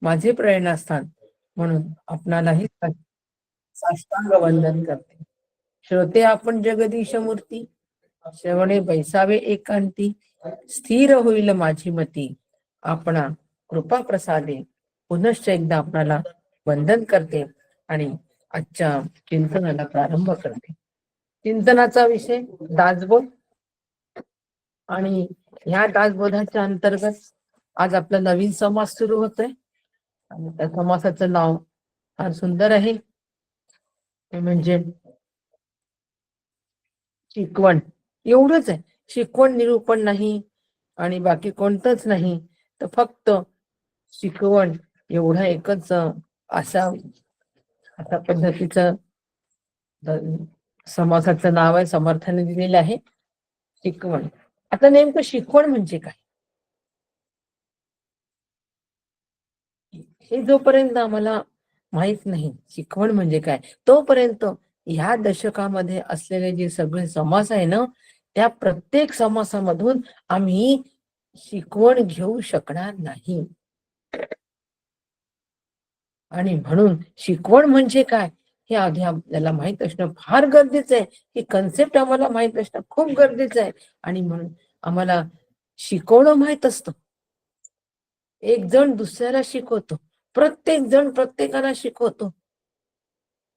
माझे प्रेरणास्थान म्हणून आपणालाही साष्टांग वंदन करते. श्रोते आपण जगदीश मूर्ती, श्रवणे बैसावे एकांती, स्थिर होईल माझी मती, आपणा कृपा प्रसादे. पुनश्च एकदा आपणाला वंदन करते आणि आजच्या चिंतनाला प्रारंभ करते. चिंतनाचा विषय दासबोध आणि ह्या दासबोधाच्या अंतर्गत आज आपला नवीन समास सुरू होतोय आणि त्या समासाचं नाव फार सुंदर आहे, ते म्हणजे शिकवण. एवढंच आहे, शिकवण निरूपण नाही आणि बाकी कोणतंच नाही, तर फक्त शिकवण एवढं एकच अशा पद्धतीचं समासाचं नाव आहे, समर्थाने दिलेलं आहे शिकवण. आता नेमकं शिकवण म्हणजे काय हे जोपर्यंत आम्हाला माहित नाही शिकवण म्हणजे काय, तोपर्यंत ह्या दशकामध्ये असलेले जे सगळे समास आहे ना, त्या प्रत्येक समासामधून आम्ही शिकवण घेऊ शकणार नाही. आणि म्हणून शिकवण म्हणजे काय हे आधी आपल्याला माहित असणं फार गरजेचं आहे. ही कन्सेप्ट आम्हाला माहित असणं खूप गरजेचं आहे. आणि म्हणून आम्हाला शिकवणं माहित असतं. एक जण दुसऱ्याला शिकवतो, प्रत्येक जण प्रत्येकाला शिकवतो.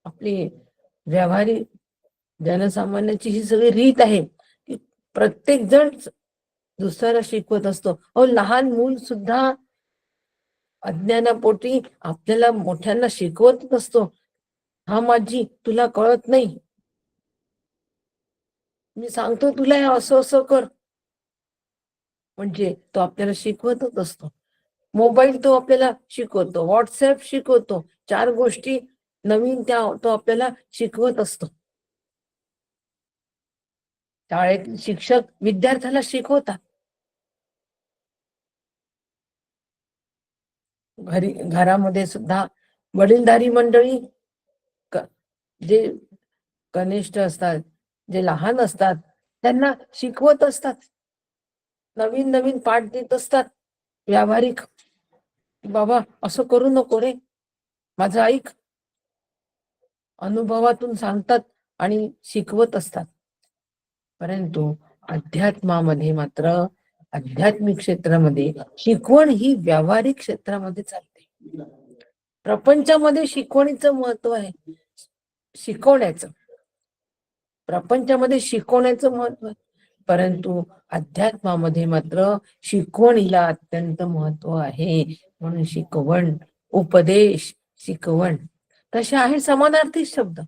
आपली व्यावहारिक जनसामान्याची ही सगळी रीत आहे की प्रत्येक जण दुसऱ्याला शिकवत असतो. लहान मूल सुद्धा अज्ञानापोटी आपल्याला मोठ्यांना शिकवत असतो. हा माझी तुला कळत नाही, मी सांगतो तुला हे असं असं कर, म्हणजे तो आपल्याला शिकवतच असतो. मोबाईल तो आपल्याला शिकवतो, व्हॉट्सअप शिकवतो, 4 गोष्टी नवीन त्या तो आपल्याला शिकवत असतो. शाळेत शिक्षक विद्यार्थ्याला शिकवतात. घरामध्ये सुद्धा वडीलधारी मंडळी जे कनिष्ठ असतात, जे लहान असतात, त्यांना शिकवत असतात, नवीन नवीन पाठ देत असतात व्यावहारिक. बाबा असं करू नको रे, माझं ऐक, अनुभवातून सांगतात आणि शिकवत असतात. परंतु अध्यात्मामध्ये मात्र आध्यात्मिक क्षेत्रामध्ये शिकवण ही व्यावहारिक क्षेत्रामध्ये चालते. प्रपंचामध्ये शिकवणीचं महत्व आहे, शिकवण्याचं, प्रपंचामध्ये शिकवण्याचं महत्व आहे. परंतु अध्यात्मामध्ये मात्र शिकवणीला अत्यंत महत्व आहे. म्हणून शिकवण, उपदेश, शिकवण तसे आहे समानार्थी शब्द.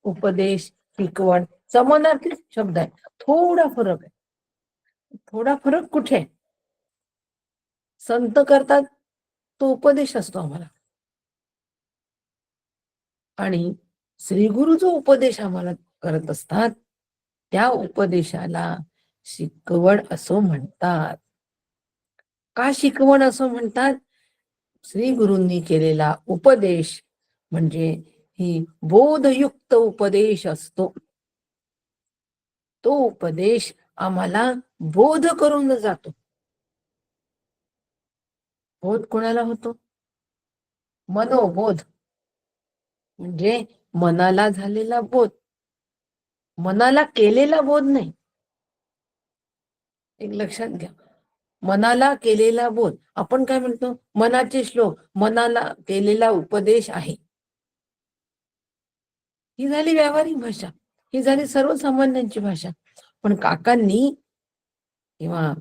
उपदेश, शिकवण समानार्थी शब्द आहे. थोडा फरक आहे. थोडा फरक कुठे? संत करतात तो उपदेश असतो आम्हाला, आणि श्री गुरु जो उपदेश आम्हाला करत असतात त्या उपदेशाला शिकवण असं म्हणतात. का शिकवण असं म्हणतात? श्री गुरूंनी केलेला उपदेश म्हणजे ही बोधयुक्त उपदेश असतो. तो उपदेश आम्हाला बोध करून जातो. बोध कोणाला होतो? मनोबोध, म्हणजे मनाला झालेला बोध, मनाला केलेला बोध नाही. एक लक्षात घ्या, मनाला केलेला बोध. आपण काय म्हणतो? मनाचे श्लोक, मनाला केलेला उपदेश आहे. ही झाली व्यावहारिक भाषा, ही झाली सर्वसामान्यांची भाषा. पण काकांनी किंवा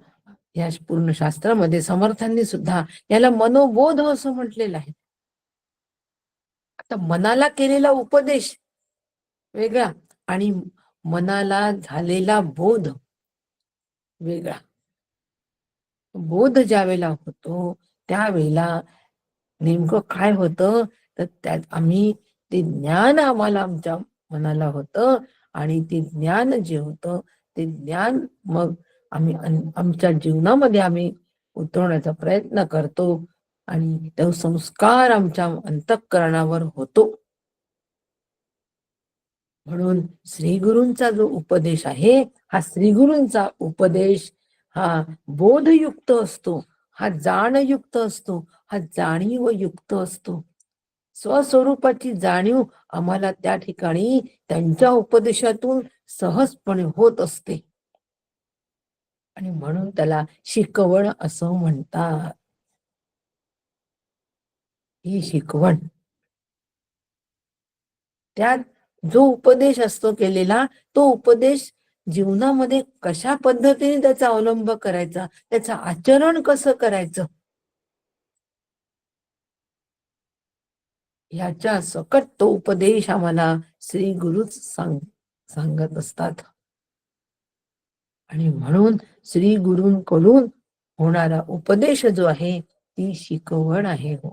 या पूर्ण शास्त्रामध्ये समर्थांनी सुद्धा याला मनोबोध असं म्हटलेलं आहे. आता मनाला केलेला उपदेश वेगळा आणि मनाला झालेला बोध वेगळा. बोध ज्या वेळेला होतो त्यावेळेला नेमकं काय होतं, तर त्यात आम्ही ते ज्ञान आम्हाला आमच्या मनाला होतं, आणि ते ज्ञान जे होतं ते ज्ञान मग आम्ही आमच्या जीवनामध्ये आम्ही उतरवण्याचा प्रयत्न करतो, आणि तो संस्कार आमच्या अंतःकरणावर होतो. म्हणून श्री गुरूंचा जो उपदेश आहे, हा श्री गुरूंचा उपदेश हा बोधयुक्त असतो, हा जाणयुक्त असतो, हा जाणीवयुक्त असतो. स्वस्वरूपाची जाणीव आम्हाला त्या ठिकाणी त्यांच्या उपदेशातून सहजपणे होत असते आणि म्हणून त्याला शिकवण असं म्हणतात. ही शिकवण, त्यात जो उपदेश असतो केलेला, तो उपदेश जीवनामध्ये कशा पद्धतीने त्याचा अवलंब करायचा, त्याचं आचरण कसं करायचं, ह्याच्या सकट तो उपदेश आम्हाला श्री गुरुच सांगत असतात. आणि म्हणून श्री गुरूंकडून होणारा उपदेश जो आहे ती शिकवण आहे. हो,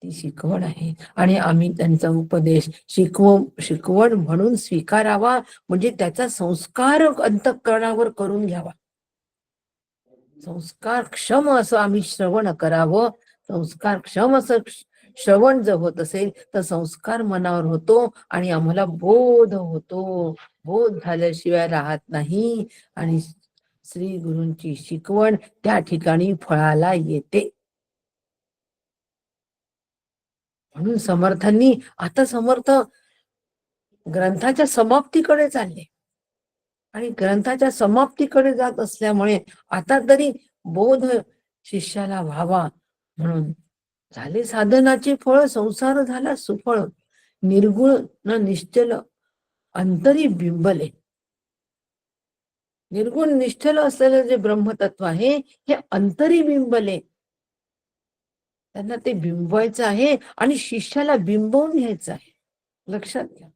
ती शिकवण आहे आणि आम्ही त्यांचा उपदेश शिकवण म्हणून स्वीकारावा, म्हणजे त्याचा संस्कार अंतःकरणावर करून घ्यावा. संस्कार क्षम असं आम्ही श्रवण करावं. संस्कार क्षम असं श्रवण जर होत असेल तर संस्कार मनावर होतो आणि आम्हाला बोध होतो. बोध झाल्याशिवाय राहत नाही आणि श्री गुरूंची शिकवण त्या ठिकाणी फळाला येते. म्हणून समर्थांनी, आता समर्थ ग्रंथाच्या समाप्तीकडे चालले आणि ग्रंथाच्या समाप्तीकडे जात असल्यामुळे आता तरी बोध शिष्याला व्हावा म्हणून झाले साधनाचे फळ, संसार झाला सुफळ, निर्गुण न निश्चल अंतरी बिंबले. निर्गुण निश्चल असलेलं जे ब्रह्मतत्व आहे हे अंतरी बिंबले. त्यांना ते बिंबवायचं आहे आणि शिष्याला बिंबवून घ्यायचं आहे. लक्षात घ्या,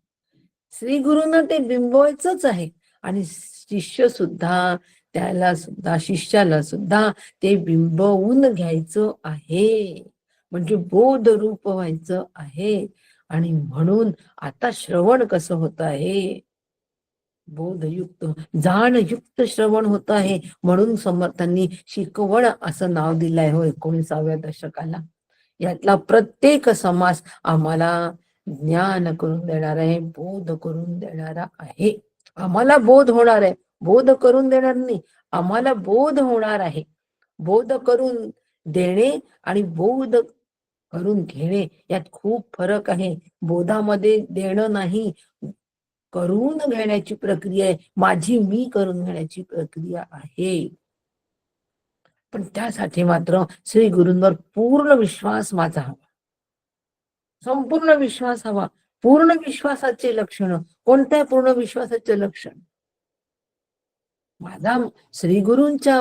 श्री गुरूंना ते बिंबवायचंच आहे आणि शिष्य सुद्धा, त्याला सुद्धा, शिष्याला सुद्धा ते बिंबवून घ्यायचं आहे, म्हणजे बोध रूप व्हायचं आहे. आणि म्हणून आता श्रवण कसं होत आहे, बोधयुक्त जाणयुक्त श्रवण होत आहे. म्हणून समर्थांनी शिकवण असं नाव दिलंय हो 19व्या दशकाला. यातला प्रत्येक समास आम्हाला ज्ञान करून देणार आहे, बोध करून देणारा आहे. आम्हाला बोध होणार आहे, बोध करून देणार नाही, आम्हाला बोध होणार आहे. बोध करून देणे आणि बोध करून घेणे यात खूप फरक आहे. बोधामध्ये देणं नाही, करून घेण्याची प्रक्रिया आहे, माझी मी करून घेण्याची प्रक्रिया आहे. पण त्यासाठी मात्र श्री गुरूंवर पूर्ण विश्वास माझा हवा, संपूर्ण विश्वास हवा. पूर्ण विश्वासाचे लक्षण कोणत्या? पूर्ण विश्वासाचे लक्षण माझा श्री गुरूंच्या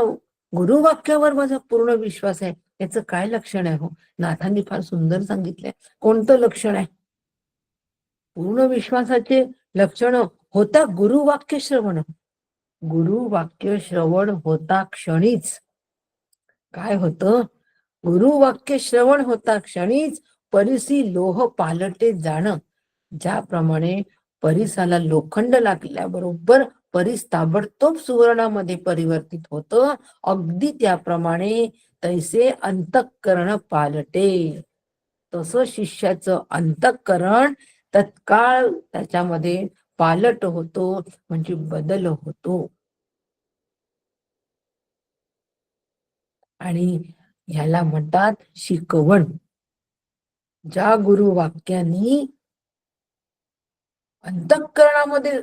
गुरुवाक्यावर माझा पूर्ण विश्वास आहे. याचं काय लक्षण आहे? हो, नाथांनी फार सुंदर सांगितलंय. कोणतं लक्षण आहे? पूर्ण विश्वासाचे लक्षण होता गुरुवाक्य श्रवण. गुरुवाक्य श्रवण होता क्षणीच काय होतं? गुरुवाक्य श्रवण होता क्षणीच परिसी लोह पालटे जाणं. ज्याप्रमाणे परिसाला लोखंड लागल्याबरोबर परिस ताबडतोब सुवर्णामध्ये परिवर्तित होतं, अगदी त्याप्रमाणे तैसे अंतःकरण पालटे. तसं शिष्याचं अंतःकरण तत्काळ त्याच्यामध्ये पालट होतो, म्हणजे बदल होतो. आणि ह्याला म्हणतात शिकवण. ज्या गुरुवाक्यानी अंतःकरणामध्ये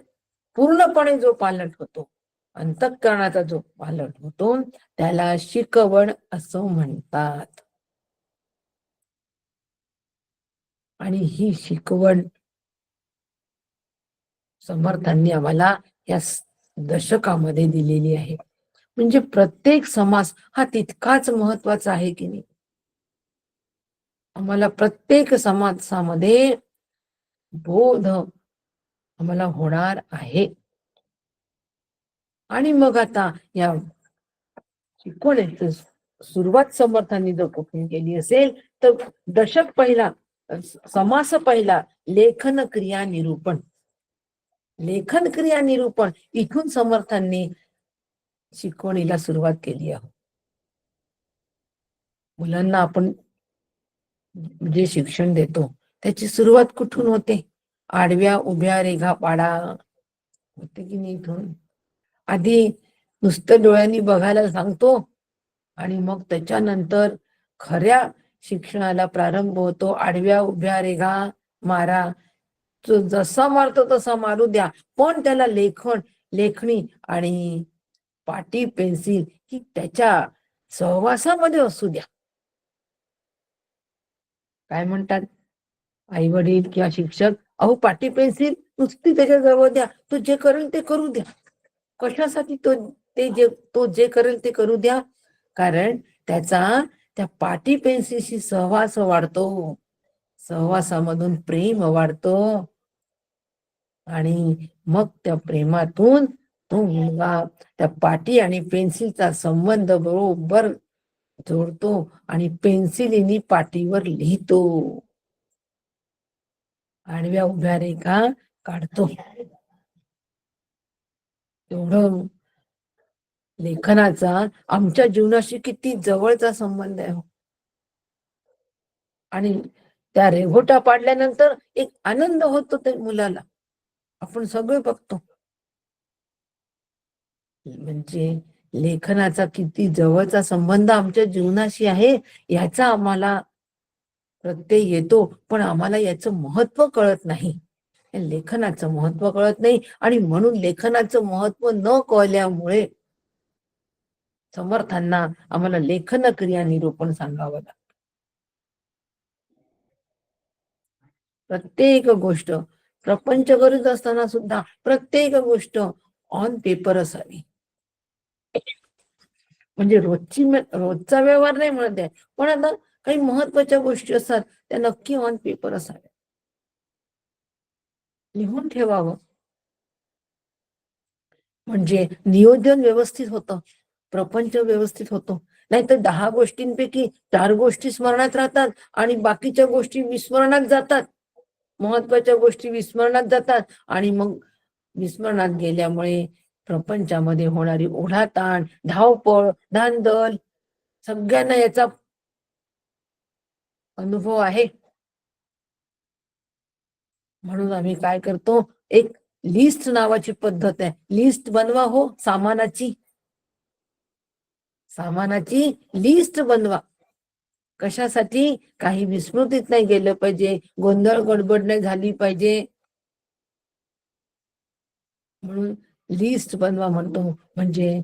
पूर्णपणे जो पालट होतो, अंतःकरणाचा जो पालट होतो त्याला शिकवण असं म्हणतात. आणि ही शिकवण समर्थांनी आम्हाला या दशकामध्ये दिलेली आहे. म्हणजे प्रत्येक समास हा तितकाच महत्वाचा आहे की नाही. आम्हाला प्रत्येक समासामध्ये बोध आम्हाला होणार आहे. आणि मग आता या शिकवण्याची सुरुवात समर्थांनी जर कुठून केली असेल तर दशक पहिला, समास पहिला लेखन क्रिया निरूपण. लेखन क्रिया निरूपण इथून समर्थांनी शिकवणीला सुरुवात केली आहे. मुलांना आपण जे शिक्षण देतो त्याची सुरुवात कुठून होते? आडव्या उभ्या रेघा पाडा होते की नाही. इथून आधी नुसतं डोळ्यांनी बघायला सांगतो आणि मग त्याच्यानंतर खऱ्या शिक्षणाला प्रारंभ होतो. आडव्या उभ्या रेघा मारा, जसा मारतो तसा मारू द्या, पण त्याला लेखणी आणि पाटी पेन्सिल ही त्याच्या सहवासामध्ये असू द्या. काय म्हणतात आई वडील किंवा शिक्षक, अहो पाटी पेन्सिल नुसती त्याच्या जवळ द्या, तो जे करेल ते करू द्या. कशासाठी? तो जे करेल ते करू द्या, कारण त्याचा त्या पाटी पेन्सिलशी सहवास वाढतो, सहवासामधून प्रेम वाढतो आणि मग त्या प्रेमातून तो मुलगा त्या पाटी आणि पेन्सिलचा संबंध बरोबर जोडतो आणि पेन्सिलीने पाटीवर लिहितो, आडव्या उभ्या रेखा काढतो. एवढं लेखनाचा आमच्या जीवनाशी किती जवळचा संबंध आहे. आणि त्या रेघोटा पाडल्यानंतर एक आनंद होतो त्या मुलाला, आपण सगळे बघतो. म्हणजे लेखनाचा किती जवळचा संबंध आमच्या जीवनाशी आहे याचा आम्हाला प्रत्यय येतो, पण आम्हाला याचं महत्व कळत नाही. लेखनाचं महत्व कळत नाही आणि म्हणून लेखनाचं महत्व न कळल्यामुळे समर्थांना आम्हाला लेखन क्रिया निरूपण सांगावं लागतं. प्रत्येक गोष्ट प्रपंच करत असताना सुद्धा प्रत्येक गोष्ट ऑन पेपर असावी. म्हणजे रोजचा व्यवहार नाही म्हणत आहे, पण आता काही महत्वाच्या गोष्टी असतात त्या नक्की ऑन पेपर असाव्या, लिहून ठेवावं. म्हणजे नियोजन व्यवस्थित होतं, प्रपंच व्यवस्थित होतो. नाहीतर 10 गोष्टींपैकी 4 गोष्टी स्मरणात राहतात आणि बाकीच्या गोष्टी विस्मरणात जातात, महत्वाच्या गोष्टी विस्मरणात जातात आणि मग विस्मरणात गेल्यामुळे प्रपंचामध्ये होणारी ओढाताण, धावपळ, धांदल सगळ्यांना याचा अनुभव आहे. म्हणून आम्ही काय करतो, एक लिस्ट नावाची पद्धत आहे, लिस्ट बनवा हो, सामानाची लिस्ट बनवा. कशासाठी? काही विस्मृतीत नाही गेलं पाहिजे, गोंधळ गडबड नाही झाली पाहिजे, म्हणून लिस्ट बनवा म्हणतो. म्हणजे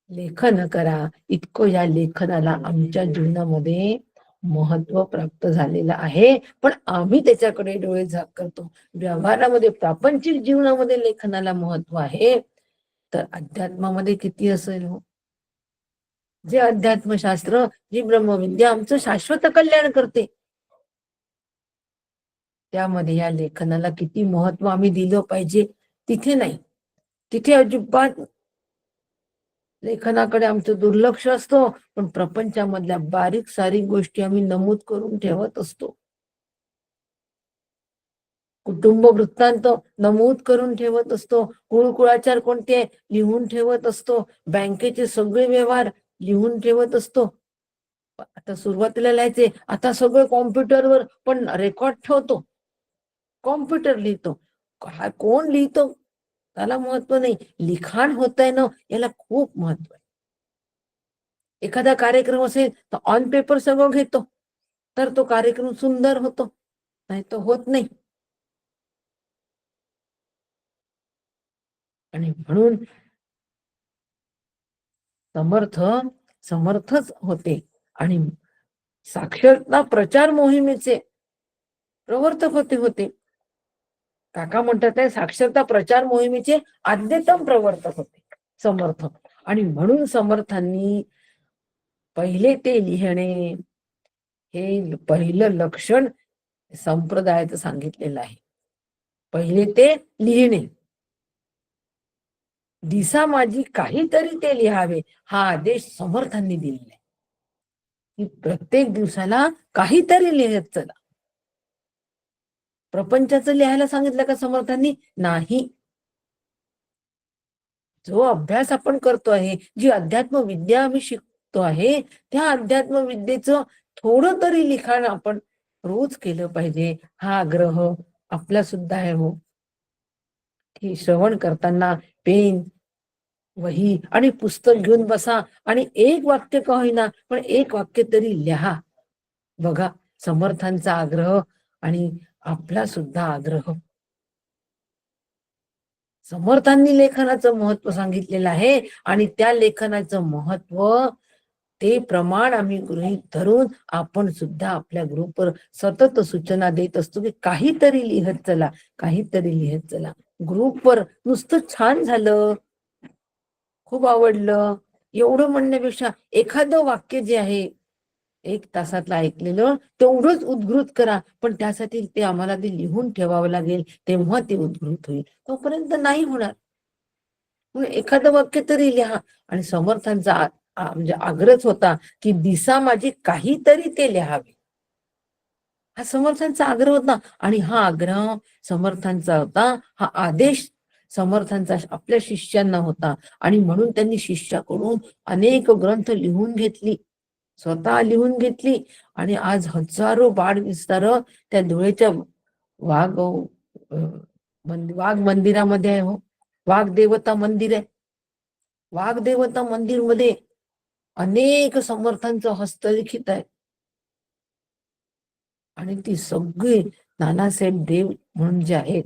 लेखन करा, इतकं या लेखनाला आमच्या जीवनामध्ये महत्व प्राप्त झालेलं आहे, पण आम्ही त्याच्याकडे डोळे झाक करतो. व्यवहारामध्ये प्रापंचिक जीवनामध्ये लेखनाला महत्व आहे, तर अध्यात्मामध्ये किती असेल हो. जे अध्यात्मशास्त्र, जी ब्रह्मविद्या आमचं शाश्वत कल्याण करते, त्यामध्ये या लेखनाला किती महत्व आम्ही दिलं पाहिजे, तिथे नाही. तिथे अजिबात लेखनाकडे आमचं दुर्लक्ष असतो, पण प्रपंचामधल्या बारीक सारीक गोष्टी आम्ही नमूद करून ठेवत असतो. कुटुंब वृत्तांत नमूद करून ठेवत असतो, कुळकुळाचार कोणते लिहून ठेवत असतो, बँकेचे सगळे व्यवहार लिहून ठेवत असतो. आता सुरुवातीला लिहायचे, आता सगळं कॉम्प्युटरवर, पण रेकॉर्ड ठेवतो, कॉम्प्युटर लिहितो. कोण लिहितो त्याला महत्व नाही, लिखाण होत आहे ना याला खूप महत्व आहे. एखादा कार्यक्रम असेल तर ऑन पेपर सगळं घेतो, तर तो कार्यक्रम सुंदर होतो, नाही तर होत नाही. आणि म्हणून समर्थच होते आणि साक्षरता प्रचार मोहिमेचे प्रवर्तक होते. काका म्हणतात आहे, साक्षरता प्रचार मोहिमेचे आद्यतम प्रवर्तक होते समर्थ. आणि म्हणून समर्थांनी पहिले ते लिहिणे हे पहिलं लक्षण संप्रदायाचं सांगितलेलं आहे. पहिले ते लिहिणे, दिसा माझी काहीतरी ते लिहावे, हा आदेश समर्थांनी दिलेला आहे की प्रत्येक दिवसाला काहीतरी लिहत चला. प्रपंचाचं लिहायला सांगितलं का समर्थांनी? नाही. जो अभ्यास आपण करतो आहे, जी अध्यात्म विद्या आम्ही शिकतो आहे, त्या अध्यात्म विद्येचं थोडं तरी लिखाण आपण रोज केलं पाहिजे, हा आग्रह आपला सुद्धा आहे हो. की श्रवण करताना पेन वही आणि पुस्तक घेऊन बसा आणि एक वाक्य का होईना पण एक वाक्य तरी लिहा. बघा, समर्थांचा आग्रह आणि आपला सुद्धा आग्रह. समर्थांनी लेखनाचं महत्व सांगितलेलं आहे आणि त्या लेखनाचं महत्व ते प्रमाण आम्ही गृहीत धरून आपण सुद्धा आपल्या ग्रुपवर सतत सूचना देत असतो की काहीतरी लिहत चला, काहीतरी लिहत चला. ग्रुपवर नुसतं छान झालं, खूप आवडलं एवढं म्हणण्यापेक्षा एखादं वाक्य जे आहे 1 तासातलं ऐकलेलं तेवढंच उद्घृत करा, पण त्यासाठी ते आम्हाला ते लिहून ठेवावं लागेल, तेव्हा ते उद्घृत होईल, तोपर्यंत नाही होणार. म्हणून एखादं वाक्य तरी लिहा. आणि समर्थांचा म्हणजे आग्रह होता की दिसा माझी काहीतरी ते लिहावे. हा समर्थांचा आग्रह होता आणि हा आग्रह समर्थांचा होता, हा आदेश समर्थांचा आपल्या शिष्यांना होता. आणि म्हणून त्यांनी शिष्याकडून अनेक ग्रंथ लिहून घेतली, स्वतः लिहून घेतली. आणि आज हजारो बाळविस्तार त्या धुळेच्या वाघ वाघ मंदिरामध्ये आहे. हो, वाघ देवता मंदिर आहे. वाघ देवता मंदिर मध्ये अनेक समर्थांचं हस्तलिखित आहे. आणि ती सगळी नानासाहेब देव म्हणून जे आहेत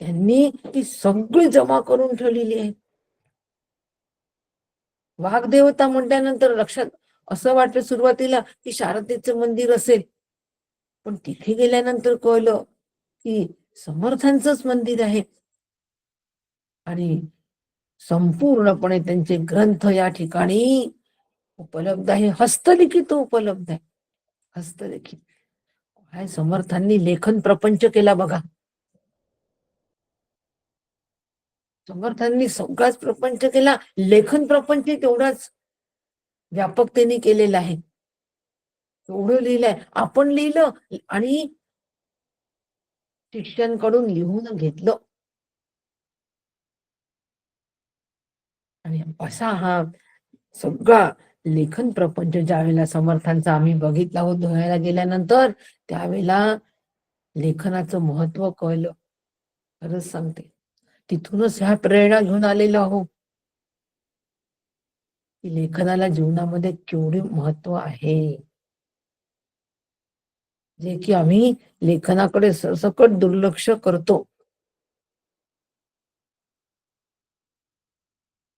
त्यांनी ती सगळी जमा करून ठेवलेली आहे. वाघदेवता म्हटल्यानंतर लक्षात असं वाटलं सुरुवातीला की शारदेचं मंदिर असेल, पण तिथे गेल्यानंतर कळलं की समर्थांचंच मंदिर आहे. आणि संपूर्णपणे त्यांचे ग्रंथ या ठिकाणी उपलब्ध आहे, हस्तलिखित उपलब्ध आहे, हस्तलिखित. काय समर्थांनी लेखन प्रपंच केला बघा. समर्थांनी सगळाच प्रपंच केला, लेखन प्रपंच तेवढाच व्यापकतेने केलेला आहे. एवढं लिहिलंय, आपण लिहिलं आणि शिष्यांकडून लिहून घेतलं. आणि असा हा सगळा लेखन प्रपंच ज्यावेळेला समर्थांचा आम्ही बघितला होत धुळ्याला गेल्यानंतर, त्यावेळेला लेखनाचं महत्व कळलं. खरंच सांगते, तिथूनच ह्या प्रेरणा घेऊन आलेलो आहो की लेखनाला जीवनामध्ये केवढे महत्व आहे, जे की आम्ही लेखनाकडे सरसकट दुर्लक्ष करतो.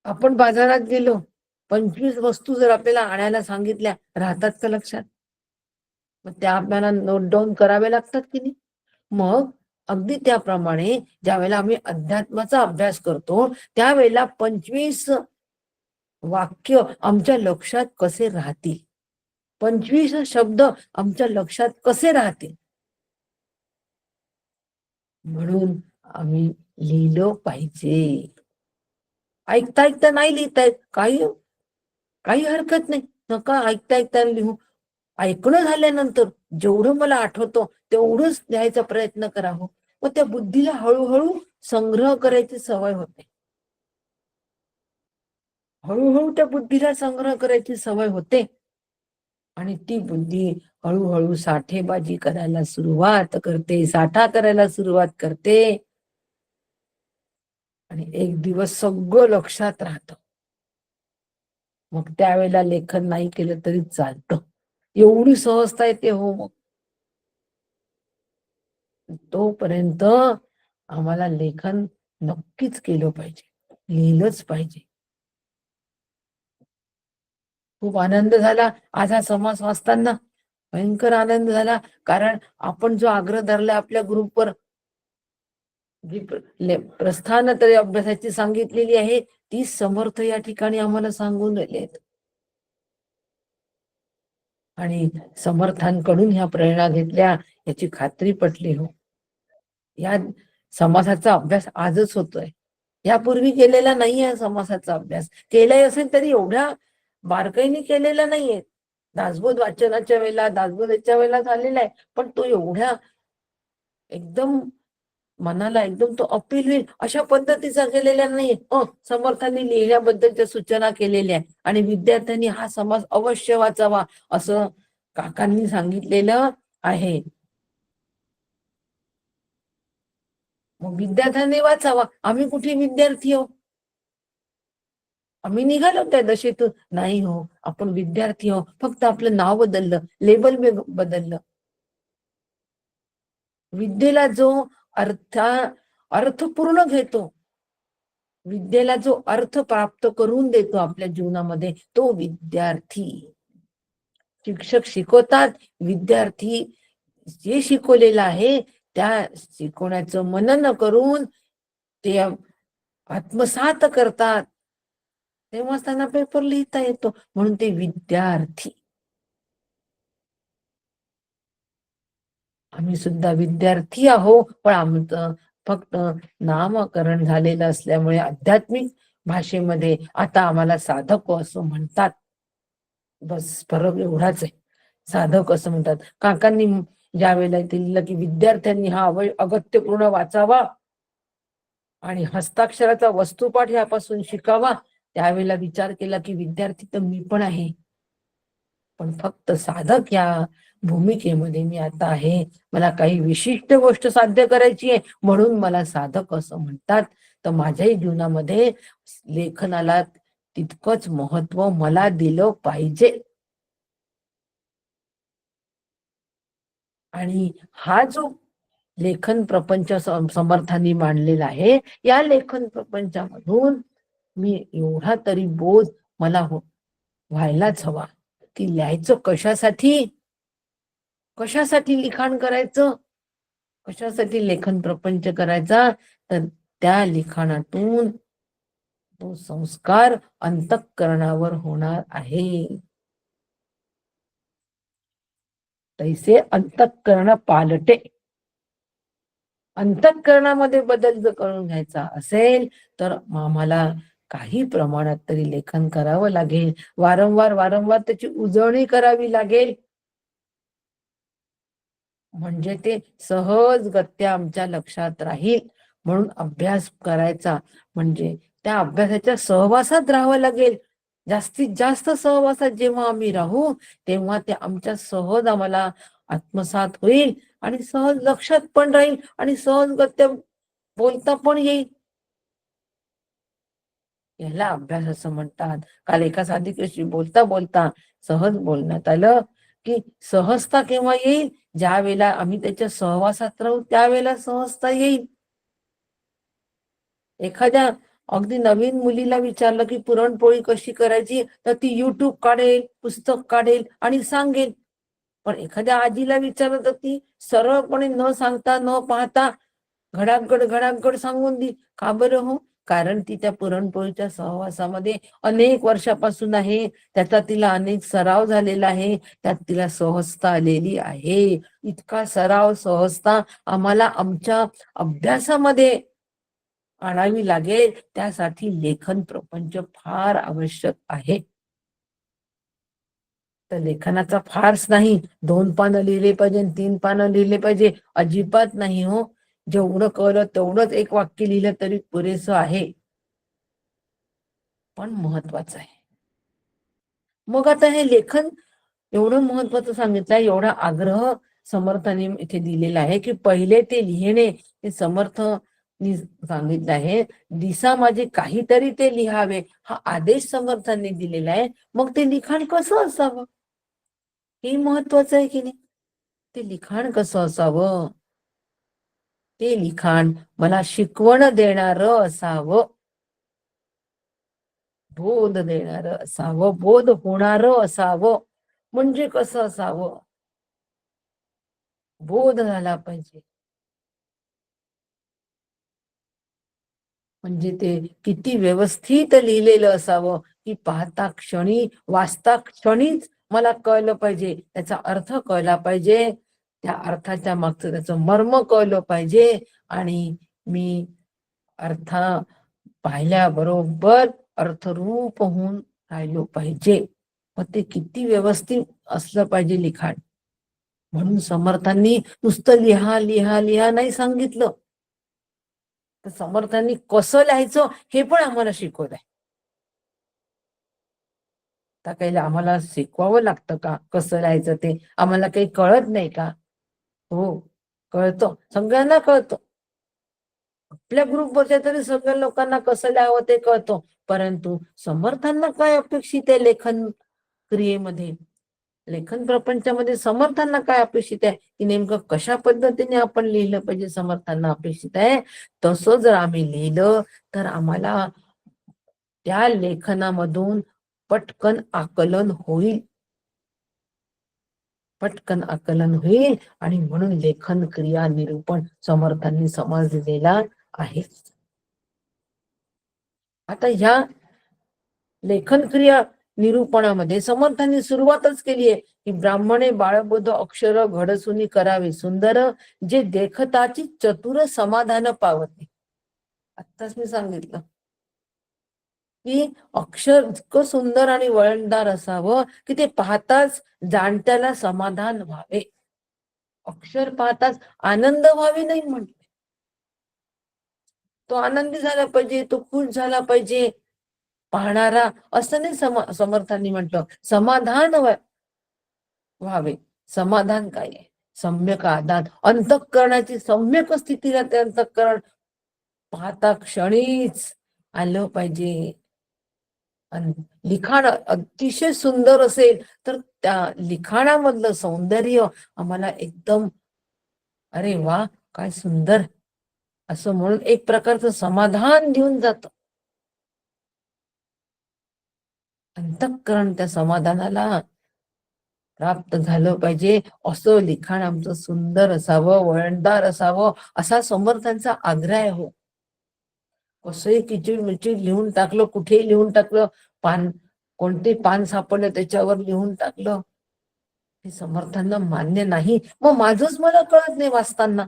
आपण बाजारात गेलो, 25 वस्तू जर आपल्याला आणायला सांगितल्या, राहतात का लक्षात? मग त्या आपल्याला नोट डाऊन करावे लागतात की नाही? मग अगदी त्याप्रमाणे ज्यावेळेला आम्ही अध्यात्माचा अभ्यास करतो त्यावेळेला 25 वाक्य आमच्या लक्षात कसे राहतील, 25 शब्द आमच्या लक्षात कसे राहतील, म्हणून आम्ही लिहिलं पाहिजे. ऐकता ऐकता नाही लिहितायत, काही काही हरकत नाही, नका ऐकता ऐकता लिहू. ऐकणं झाल्यानंतर जेवढं मला आठवतं तेवढंच लिहायचा प्रयत्न करावं. मग त्या बुद्धीला हळूहळू संग्रह करायची सवय होते. हळूहळू त्या बुद्धीला संग्रह करायची सवय होते आणि ती बुद्धी हळूहळू साठेबाजी करायला सुरुवात करते, साठा करायला सुरुवात करते. आणि एक दिवस सगळं लक्षात राहतं. मग त्यावेळेला लेखन नाही केलं तरी चालतं, एवढी सहजता येते. हो, मग तोपर्यंत आम्हाला लेखन नक्कीच केलं पाहिजे, लिहिलंच पाहिजे. खूप आनंद झाला आज हा समास वाचताना, भयंकर आनंद झाला. कारण आपण जो आग्रह धरला आपल्या ग्रुपवर, जी प्रस्थान तरी अभ्यासाची सांगितलेली आहे ती समर्थ या ठिकाणी आम्हाला सांगून राहिले आहेत. आणि समर्थांकडून ह्या प्रेरणा घेतल्या याची खात्री पटली. हो, या समासाचा अभ्यास आजच होतोय, यापूर्वी केलेला नाहीये. समासाचा अभ्यास केलाय असेल तरी एवढ्या बारकाईने केलेला नाहीये. दासबोध वाचनाच्या वेळेला, दासबोधाच्या वेळेला झालेला आहे, पण तो एवढ्या एकदम मनाला एकदम तो अपील होईल अशा पद्धतीचा केलेल्या नाहीये. समर्थांनी लिहिण्याबद्दलच्या सूचना केलेल्या आहे आणि विद्यार्थ्यांनी हा समास अवश्य वाचावा असं काकांनी सांगितलेलं आहे. मग विद्यार्थ्यांनी वाचावा, आम्ही कुठे विद्यार्थी आहोत. आम्ही निघालो त्या दशेतून. नाही हो, आपण विद्यार्थी हो, फक्त आपलं नाव बदललं, लेबल बदललं. विद्येला जो अर्थ अर्थपूर्ण घेतो, विद्येला जो अर्थ प्राप्त करून देतो आपल्या जीवनामध्ये, तो विद्यार्थी. शिक्षक शिकवतात, विद्यार्थी जे शिकवलेलं आहे त्या शिकवण्याचं मनन करून ते आत्मसात करतात, तेव्हाच त्यांना पेपर लिहिता येतो. म्हणून ते विद्यार्थी. आम्ही सुद्धा विद्यार्थी आहो, पण आमचं फक्त नामकरण झालेलं असल्यामुळे आध्यात्मिक भाषेमध्ये आता आम्हाला साधक असं म्हणतात. बस फरक एवढाच आहे. साधक असं म्हणतात. काकांनी ज्या वेळेला दिलं की विद्यार्थ्यांनी हा अगत्यपूर्ण वाचावा आणि हस्ताक्षराचा वस्तुपाठ यापासून शिकावा, त्यावेळेला विचार केला की विद्यार्थी तर मी पण आहे, पण फक्त साधक या भूमिकेमध्ये मी आता आहे. मला काही विशिष्ट गोष्ट साध्य करायची आहे, म्हणून मला साधक असं म्हणतात. तर माझ्याही जीवनामध्ये लेखनाला तितकंच महत्व मला दिलं पाहिजे. आणि हा जो लेखन प्रपंच समर्थांनी मांडलेला आहे, या लेखन प्रपंचामधून मी एवढा तरी बोध मला व्हायलाच हवा की लिहायचं कशासाठी, कशासाठी लिखाण करायचं, कशासाठी लेखन प्रपंच करायचा, तर त्या लिखाणातून तो संस्कार अंतःकरणावर होणार आहे. तैसे अंतःकरण पालटे. अंतःकरणामध्ये बदल जर करून घ्यायचा असेल तर आम्हाला काही प्रमाणात तरी लेखन करावं लागेल, वारंवार वारंवार त्याची उजळणी करावी लागेल, म्हणजे ते सहजगत्या आमच्या लक्षात राहील. म्हणून अभ्यास करायचा म्हणजे त्या अभ्यासाच्या सहवासात राहावं लागेल. जास्तीत जास्त सहवासात जेव्हा आम्ही राहू, तेव्हा ते आमच्या सहज आम्हाला आत्मसात होईल आणि सहज लक्षात पण राहील आणि सहजगत्या बोलता पण येईल. याला अभ्यास असं म्हणतात. काल एका साधिकेशी बोलता बोलता सहज बोलण्यात आलं की सहजता केव्हा येईल, ज्या वेळेला आम्ही त्याच्या सहवासात राहू त्यावेळेला सहजता येईल. एखाद्या अगदी नवीन मुलीला विचारलं की पुरणपोळी कशी करायची, तर ती युट्यूब काढेल, पुस्तक काढेल आणि सांगेल. पण एखाद्या आजीला विचारलं तर ती सरळपणे न सांगता न पाहता घडागड घडागड सांगून दी. का बरं हो? कारण ती त्या पुरणपोळीच्या सहवासामध्ये अनेक वर्षापासून आहे, त्याचा तिला अनेक सराव झालेला आहे, त्यात तिला सहजता आलेली आहे. इतका सराव सहजता आम्हाला आमच्या अभ्यासामध्ये आणावी लागेल. त्यासाठी लेखन प्रपंच फार आवश्यक आहे. तर लेखनाचा फारच नाही 2 पानं लिहिले पाहिजे, 3 पानं लिहिले पाहिजे, अजिबात नाही हो. जेवढं कळलं तेवढंच एक वाक्य लिहिलं तरी पुरेसं आहे, पण महत्वाचं आहे. मग आता हे लेखन एवढं महत्वाचं सांगितलंय, एवढा आग्रह समर्थांनी इथे दिलेला आहे की पहिले ते लिहिणे. हे समर्थ सांगितलं आहे, दिसा माझे काहीतरी ते लिहावे, हा आदेश समर्थांनी दिलेला आहे. मग ते लिखाण कसं असावं हे महत्वाचं आहे की नाही. ते लिखाण कसं असावं, ते लिखाण मला शिकवण देणारं असावं, बोध देणारं असावं, बोध होणारं असावं. म्हणजे कसं असावं, बोध झाला पाहिजे. म्हणजे ते किती व्यवस्थित लिहिलेलं असावं की पाहता क्षणी, वाचता क्षणीच मला कळलं पाहिजे, त्याचा अर्थ कळला पाहिजे, त्या अर्थाच्या मागचं त्याचं मर्म कळलं पाहिजे आणि मी अर्थ पाहिल्याबरोबर अर्थरूप होऊन राहिलो पाहिजे. मग ते किती व्यवस्थित असलं पाहिजे लिखाण. म्हणून समर्थांनी नुसतं लिहा लिहा लिहा नाही सांगितलं, तर समर्थांनी कसं लिहायचं हे पण आम्हाला शिकवलंय. आता काही आम्हाला शिकवावं लागतं का कसं लिहायचं ते, आम्हाला काही कळत नाही का? हो, कळतं, सगळ्यांना कळतं. आपल्या ग्रुपवरच्या तरी सगळ्या लोकांना कसं लिहावं ते कळतं, परंतु समर्थांना काय अपेक्षित आहे लेखन क्रियेमध्ये, लेखन प्रपंचामध्ये समर्थांना काय अपेक्षित आहे की नेमकं कशा पद्धतीने आपण लिहिलं पाहिजे समर्थांना अपेक्षित आहे. तसं जर आम्ही लिहिलं तर आम्हाला त्या लेखनामधून पटकन आकलन होईल, पटकन आकलन होईल. आणि म्हणून लेखन क्रिया निरूपण समर्थांनी समज दिलेला आहे. आता ह्या लेखन क्रिया निरूपणामध्ये समर्थांनी सुरुवातच केली आहे की ब्राह्मणे बाळबोध अक्षर घडसुनी करावे सुंदर, जे देखताची चतुर समाधान पावते. आत्ताच मी सांगितलं की अक्षर इतकं सुंदर आणि वळणदार असावं की ते पाहताच जाणत्याला समाधान व्हावे, अक्षर पाहताच आनंद व्हावे नाही म्हटले, तो आनंदी झाला पाहिजे, तो खुश झाला पाहिजे पाहणारा, असं नाही समर्थांनी म्हटलं. समाधान व्हावे. समाधान काय आहे? सम्यक आधार, अंतःकरणाची सम्यक स्थितीला ते अंतःकरण पाहता क्षणीच आलं पाहिजे. लिखाण अतिशय सुंदर असेल तर त्या लिखाणामधलं सौंदर्य आम्हाला एकदम अरे वा काय सुंदर असं म्हणून एक प्रकारचं समाधान देऊन जात. अंतःकरण त्या समाधानाला प्राप्त झालं पाहिजे, असं लिखाण आमचं सुंदर असावं, वळणदार असावं, असा समर्थांचा आग्रह हो. कसंही किचीड मिचीड लिहून टाकलं, कुठेही लिहून टाकलं, पान कोणते पान सापडलं त्याच्यावर लिहून टाकलं, हे समर्थांना मान्य नाही. मग माझंच मला कळत नाही वाचताना,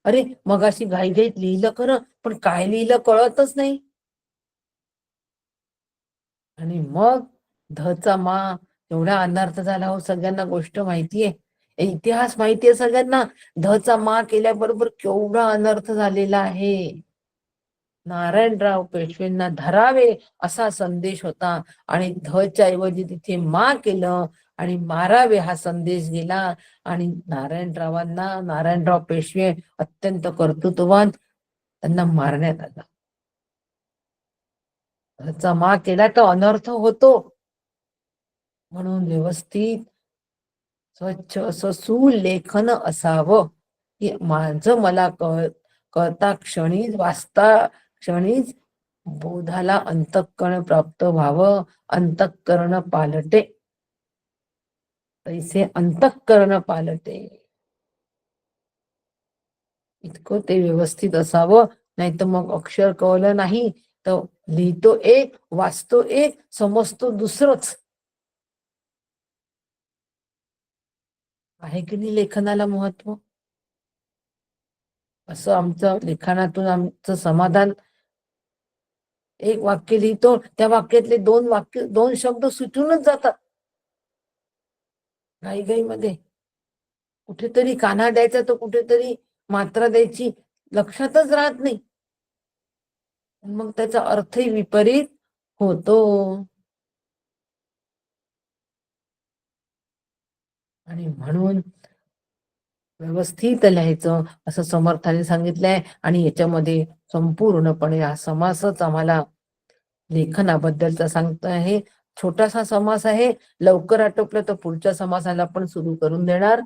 अरे मगाशी घाईघाईत लिहिलं खरं पण काय लिहिलं कळतच नाही. आणि मग धचा मा एवढा अनर्थ झाला हो. सगळ्यांना गोष्ट माहितीये, इतिहास माहितीये सगळ्यांना, धचा मा केल्याबरोबर केवढा अनर्थ झालेला आहे. नारायणराव पेशवेंना धरावे असा संदेश होता आणि धच्या ऐवजी तिथे मा केलं आणि मारावे हा संदेश गेला. आणि नारायणराव पेशवे अत्यंत कर्तृत्ववान, त्यांना मारण्यात आलं. धचा मा केला तर अनर्थ होतो, म्हणून व्यवस्थित स्वच्छ असं सुलेखन असावं की माझं मला कळता क्षणीच वाचता क्षणीच बोधाला अंतःकरण प्राप्त व्हावं. अंतःकरण पालटे तैसे अंतःकरण पालटे, इतकं ते व्यवस्थित असावं. नाही तर मग अक्षर कळलं नाही तर लिहितो एक, वाचतो एक, समजतो दुसरंच. आहे की नाही लेखनाला महत्व? असं आमचं लिखाणातून आमचं समाधान. एक वाक्य लिहितो, त्या वाक्यातले दोन शब्द सुटूनच जातात घाईघाईमध्ये. कुठेतरी काना द्यायचा तर कुठेतरी मात्रा द्यायची लक्षातच राहत नाही, मग त्याचा अर्थही विपरीत होतो. आणि म्हणून व्यवस्थित लिहायचं असं समर्थाने सांगितलंय. आणि याच्यामध्ये संपूर्णपणे हा समासच आम्हाला लेखनाबद्दलचा सांगतो आहे. छोटासा समास आहे, लवकर आटोपलं तर पुढच्या समासाला पण सुरू करून देणार.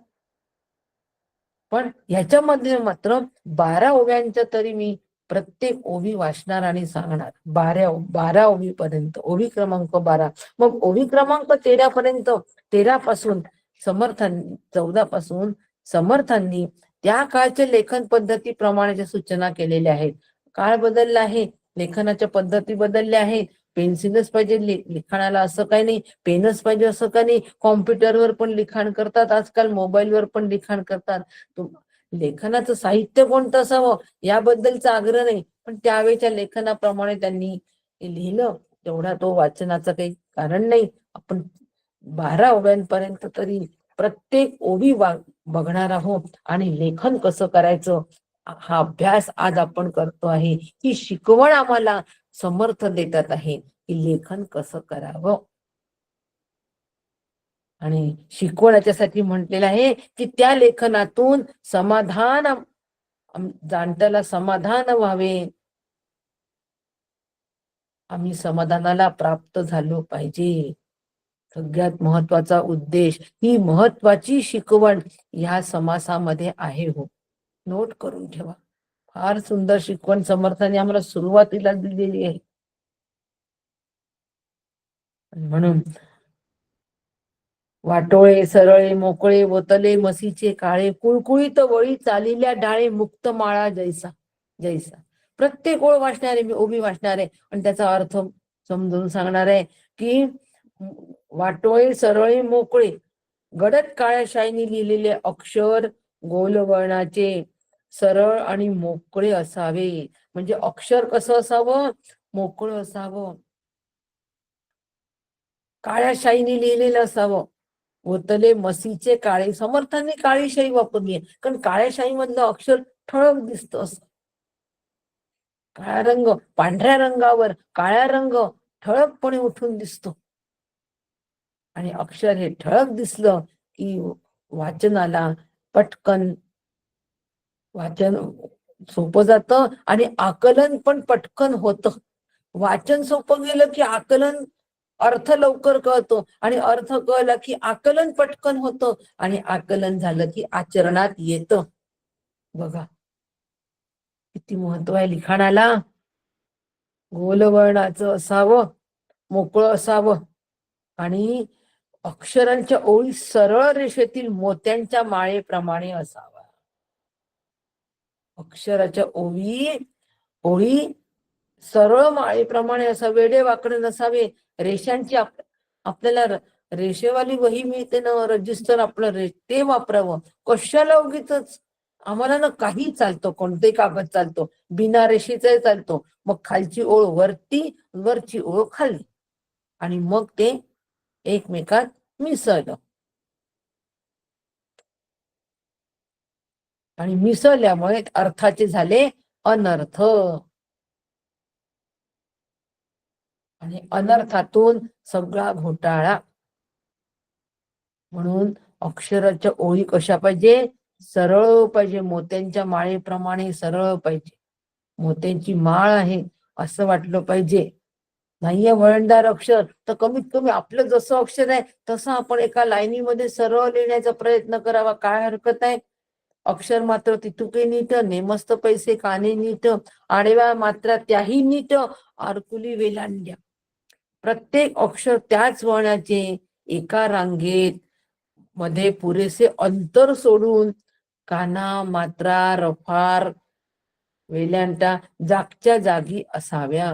पण ह्याच्यामध्ये मात्र 12 ओव्यांच्या तरी मी प्रत्येक ओवी वाचणार आणि सांगणार. 12 ओवीपर्यंत, ओवी क्रमांक 12. मग ओवी क्रमांक 13 पर्यंत, 13 पासून 14 पासून समर्थांनी त्या काळच्या लेखन पद्धतीप्रमाणे सूचना केलेल्या आहेत. काळ बदलला आहे, लेखनाच्या पद्धती बदलल्या आहेत. पेन्सिलच पाहिजे लिखाणाला असं काही नाही, पेनच पाहिजे असं काही नाही. कॉम्प्युटरवर पण लिखाण करतात आजकाल, मोबाईलवर पण लिखाण करतात. लेखनाचं साहित्य कोणतं असावं याबद्दलचा आग्रह नाही, पण त्यावेळेच्या लेखनाप्रमाणे त्यांनी लिहिलं तेवढा तो वाचनाचं काही कारण नाही. आपण 12 ओव्यांपर्यंत तरी प्रत्येक ओवी बघणार आहोत. आणि लेखन कसं करायचं हा अभ्यास आज आपण करतो आहे. ही शिकवण आम्हाला समर्थ देतात आहे की लेखन कसं करावं. आणि शिकवण याच्यासाठी म्हटलेलं आहे की त्या लेखनातून समाधान, जाणत्याला समाधान व्हावे, आम्ही समाधानाला प्राप्त झालो पाहिजे. सगळ्यात महत्वाचा उद्देश, ही महत्वाची शिकवण ह्या समासामध्ये आहे. हो, नोट करून ठेवा. फार सुंदर शिकवण समर्थाने आम्हाला सुरुवातीला दिलेली आहे. म्हणून वाटोळे सरळे मोकळे वतले मसीचे काळे, कुळकुळीत वळी चालिल्या डाळे, मुक्त माळा जैसा जैसा. प्रत्येक ओळ वाचणार आहे, मी ओबी वाचणार आहे आणि त्याचा अर्थ समजून सांगणार आहे की वाटोळे सरळे मोकळे, गडद काळ्या शाईने लिहिलेले अक्षर गोलवर्णाचे सरळ आणि मोकळे असावे. म्हणजे अक्षर कसं असावं? मोकळं असावं, काळ्या शाईने लिहिलेलं असावं. होतले मसीचे काळे, समर्थांनी काळी शाई वापरली आहे, कारण काळ्या शाई मधलं अक्षर ठळक दिसत असं. काळा रंग पांढऱ्या रंगावर काळा रंग ठळकपणे उठून दिसतो, आणि अक्षर हे ठळक दिसलं की वाचनाला पटकन वाचन सोपं जातं आणि आकलन पण पटकन होतं. वाचन सोपं गेलं की आकलन अर्थ लवकर कळतो, आणि अर्थ कळला की आकलन पटकन होतं, आणि आकलन झालं की आचरणात येतं. बघा किती महत्व आहे लिखाणाला. गोलवर्णाचं असावं, मोकळं असावं, आणि अक्षरांच्या ओळी सरळ रेषेतील मोत्यांच्या माळेप्रमाणे असावा. अक्षराच्या ओळी सरळ माळेप्रमाणे असावे, वेडे वाकडे नसावे. रेषांची आपल्याला रेषेवाली वही मिळते ना, रजिस्टर आपलं ते वापरावं. कशाला उगीच आम्हाला ना काही चालतो, कोणतेही कागद चालतो, बिना रेषेचा चालतो. मग खालची ओळ वरती, वरची ओळ खाली, आणि मग ते एकमेकात मिसळलं, आणि मिसळल्यामुळे अर्थाचे झाले अनर्थ, आणि अनर्थातून सगळा घोटाळा. म्हणून अक्षराच्या ओळी कशा पाहिजे? सरळ पाहिजे, मोत्यांच्या माळेप्रमाणे सरळ पाहिजे. मोत्यांची माळ आहे असं वाटलं पाहिजे. नाहीये वळणदार अक्षर, तर कमीत कमी आपलं जसं अक्षर आहे तसं आपण एका लाईनीमध्ये सरळ लिहिण्याचा प्रयत्न करावा. काय हरकत आहे? अक्षर मात्र तितुके नीट, नेमस्त पैसे काने नीट, आडव्या मात्रा त्याही नीट, आरकुली वेलांड्या. प्रत्येक अक्षर त्याच वळणाचे, एका रांगेत मध्ये पुरेसे अंतर सोडून, काना मात्रा रफार वेलांटा जागच्या जागी असाव्या.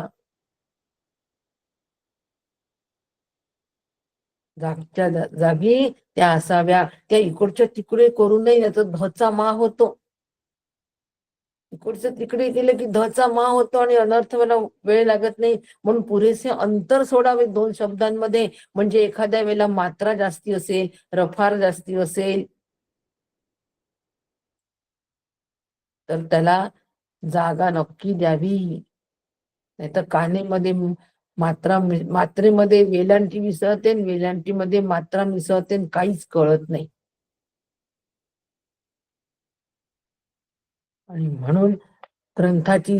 जागच्या जागी त्या असाव्या. त्या इकडच्या तिकडे करू नये, याचा धचा मा होतो. इकडचं तिकडे गेलं की धचा मा होतो आणि अनर्थ मला वेळ लागत नाही. म्हणून पुरेसे अंतर सोडावे दोन शब्दांमध्ये. म्हणजे एखाद्या वेळेला मात्रा जास्ती असेल, रफार जास्ती असेल, तर त्याला जागा नक्की द्यावी. नाहीतर कानेमध्ये मात्रेमध्ये वेलांटी मिसळते, वेलांटीमध्ये मात्रा मिसळते, काहीच कळत नाही. आणि म्हणून ग्रंथाची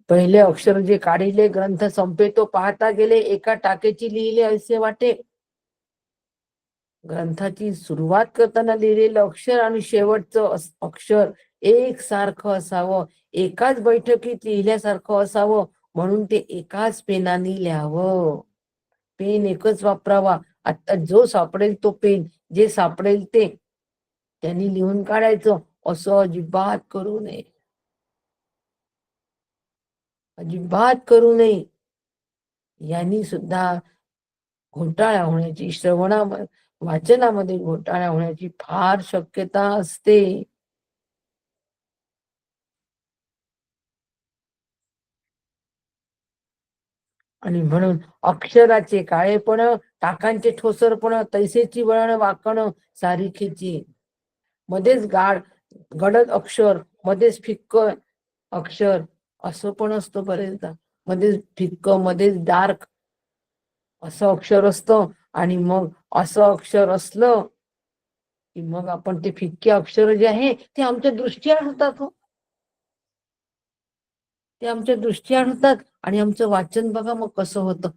पहिले अक्षर जे काढिले, ग्रंथ संपेतो पाहता गेले, एका टाकेची लिहिले असे वाटे. ग्रंथाची सुरुवात करताना लिहिलेलं अक्षर आणि शेवटचं अक्षर एक सारखं असावं, एकाच बैठकीत लिहिल्यासारखं असावं. म्हणून ते एकाच पेनाने लिहावं. पेन एकच वापरावा. आता जो सापडेल तो पेन, जे सापडेल ते त्यांनी लिहून काढायचं, असं अजिबात करू नये. अजिबात करू नये. यांनी सुद्धा घोटाळा होण्याची, वाचनामध्ये घोटाळा होण्याची फार शक्यता असते. आणि म्हणून अक्षराचे काळेपण, टाकांचे ठोसरपण, तैसेची वळण वाकण सारिखेची. मध्येच गडद अक्षर, मध्येच फिक्क अक्षर असं पण असतं बरेचदा. मध्येच फिक्क, मध्येच डार्क असं अक्षर असतं. आणि मग असं अक्षर असलं की मग आपण ते फिक्के अक्षर जे आहे ते आमच्या दृष्टीआड होतात. ते आमच्या दृष्टीआड होतात आणि आमचं वाचन बघा मग कसं होतं.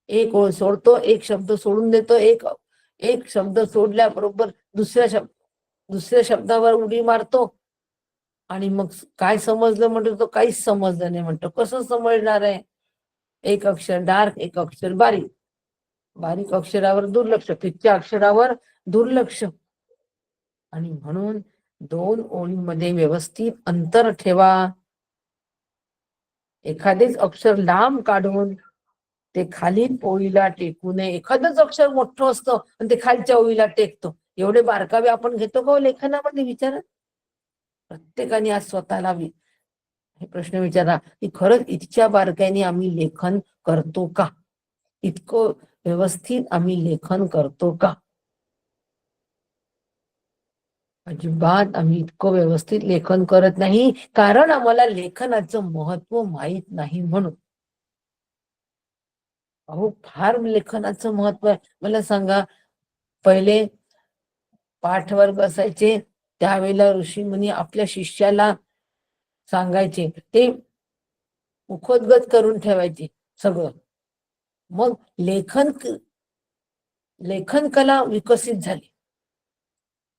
एक ओळ सोडतो, एक शब्द सोडून देतो, एक एक शब्द सोडल्याबरोबर दुसऱ्या शब्दावर उडी मारतो आणि मग काय समजलं म्हणतो तो काहीच समजलं नाही म्हणतो. कसं समजणार आहे? एक अक्षर डार्क, एक अक्षर बारीक, बारीक अक्षरावर दुर्लक्ष, फिक्या अक्षरावर दुर्लक्ष. आणि म्हणून 2 ओळींमध्ये व्यवस्थित अंतर ठेवा. एखादेच अक्षर लांब काढून ते खालील ओळीला टेकू नये. एखादंच अक्षर मोठं असतं आणि ते खालच्या ओळीला टेकतो. एवढे बारकावे आपण घेतो का लेखनामध्ये? विचारा. प्रत्येकाने आज स्वतःला हे प्रश्न विचारा की खरंच इतक्या बारकाईने आम्ही लेखन करतो का? इतकं व्यवस्थित आम्ही लेखन करतो का? अजिबात आम्ही इतकं व्यवस्थित लेखन करत नाही, कारण आम्हाला लेखनाचं महत्व माहित नाही म्हणून. अहो फार लेखनाचं महत्व आहे. मला सांगा, पहिले पाठवर्ग असायचे त्यावेळेला ऋषीमुनी आपल्या शिष्याला सांगायचे, ते मुखोद्गत करून ठेवायचे सगळं. मग लेखन कला विकसित झाली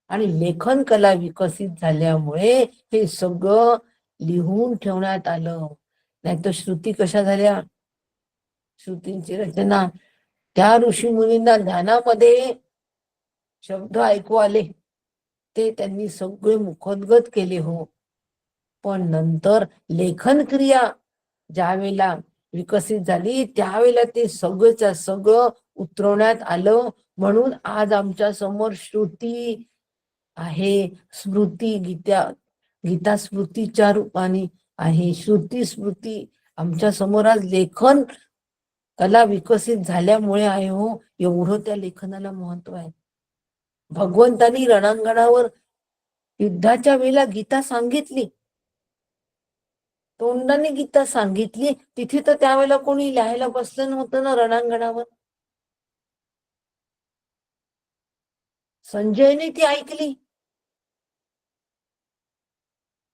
आणि लेखन कला विकसित झाल्यामुळे हे सगळं लिहून ठेवण्यात आलं. नाहीतर श्रुती कशा झाल्या? श्रुतींची रचना त्या ऋषी मुनींना ध्यानामध्ये शब्द ऐकू आले, ते त्यांनी सगळे मुखोद्गत केले हो. पण नंतर लेखन क्रिया ज्यावेळेला विकसित झाली त्यावेळेला ते सगळंच्या सगळं उतरवण्यात आलं. म्हणून आज आमच्या समोर श्रुती आहे, स्मृती, गीता स्मृतीच्या रूपाने आहे, श्रुती स्मृती आमच्या समोर आज लेखन कला विकसित झाल्यामुळे आहे हो. एवढं त्या लेखनाला महत्व आहे. भगवंतानी रणांगणावर युद्धाच्या वेळेला गीता सांगितली, तोंडाने गीता सांगितली. तिथे तर त्यावेळेला कोणी लिहायला बसलं नव्हतं ना रणांगणावर. संजयने ती ऐकली,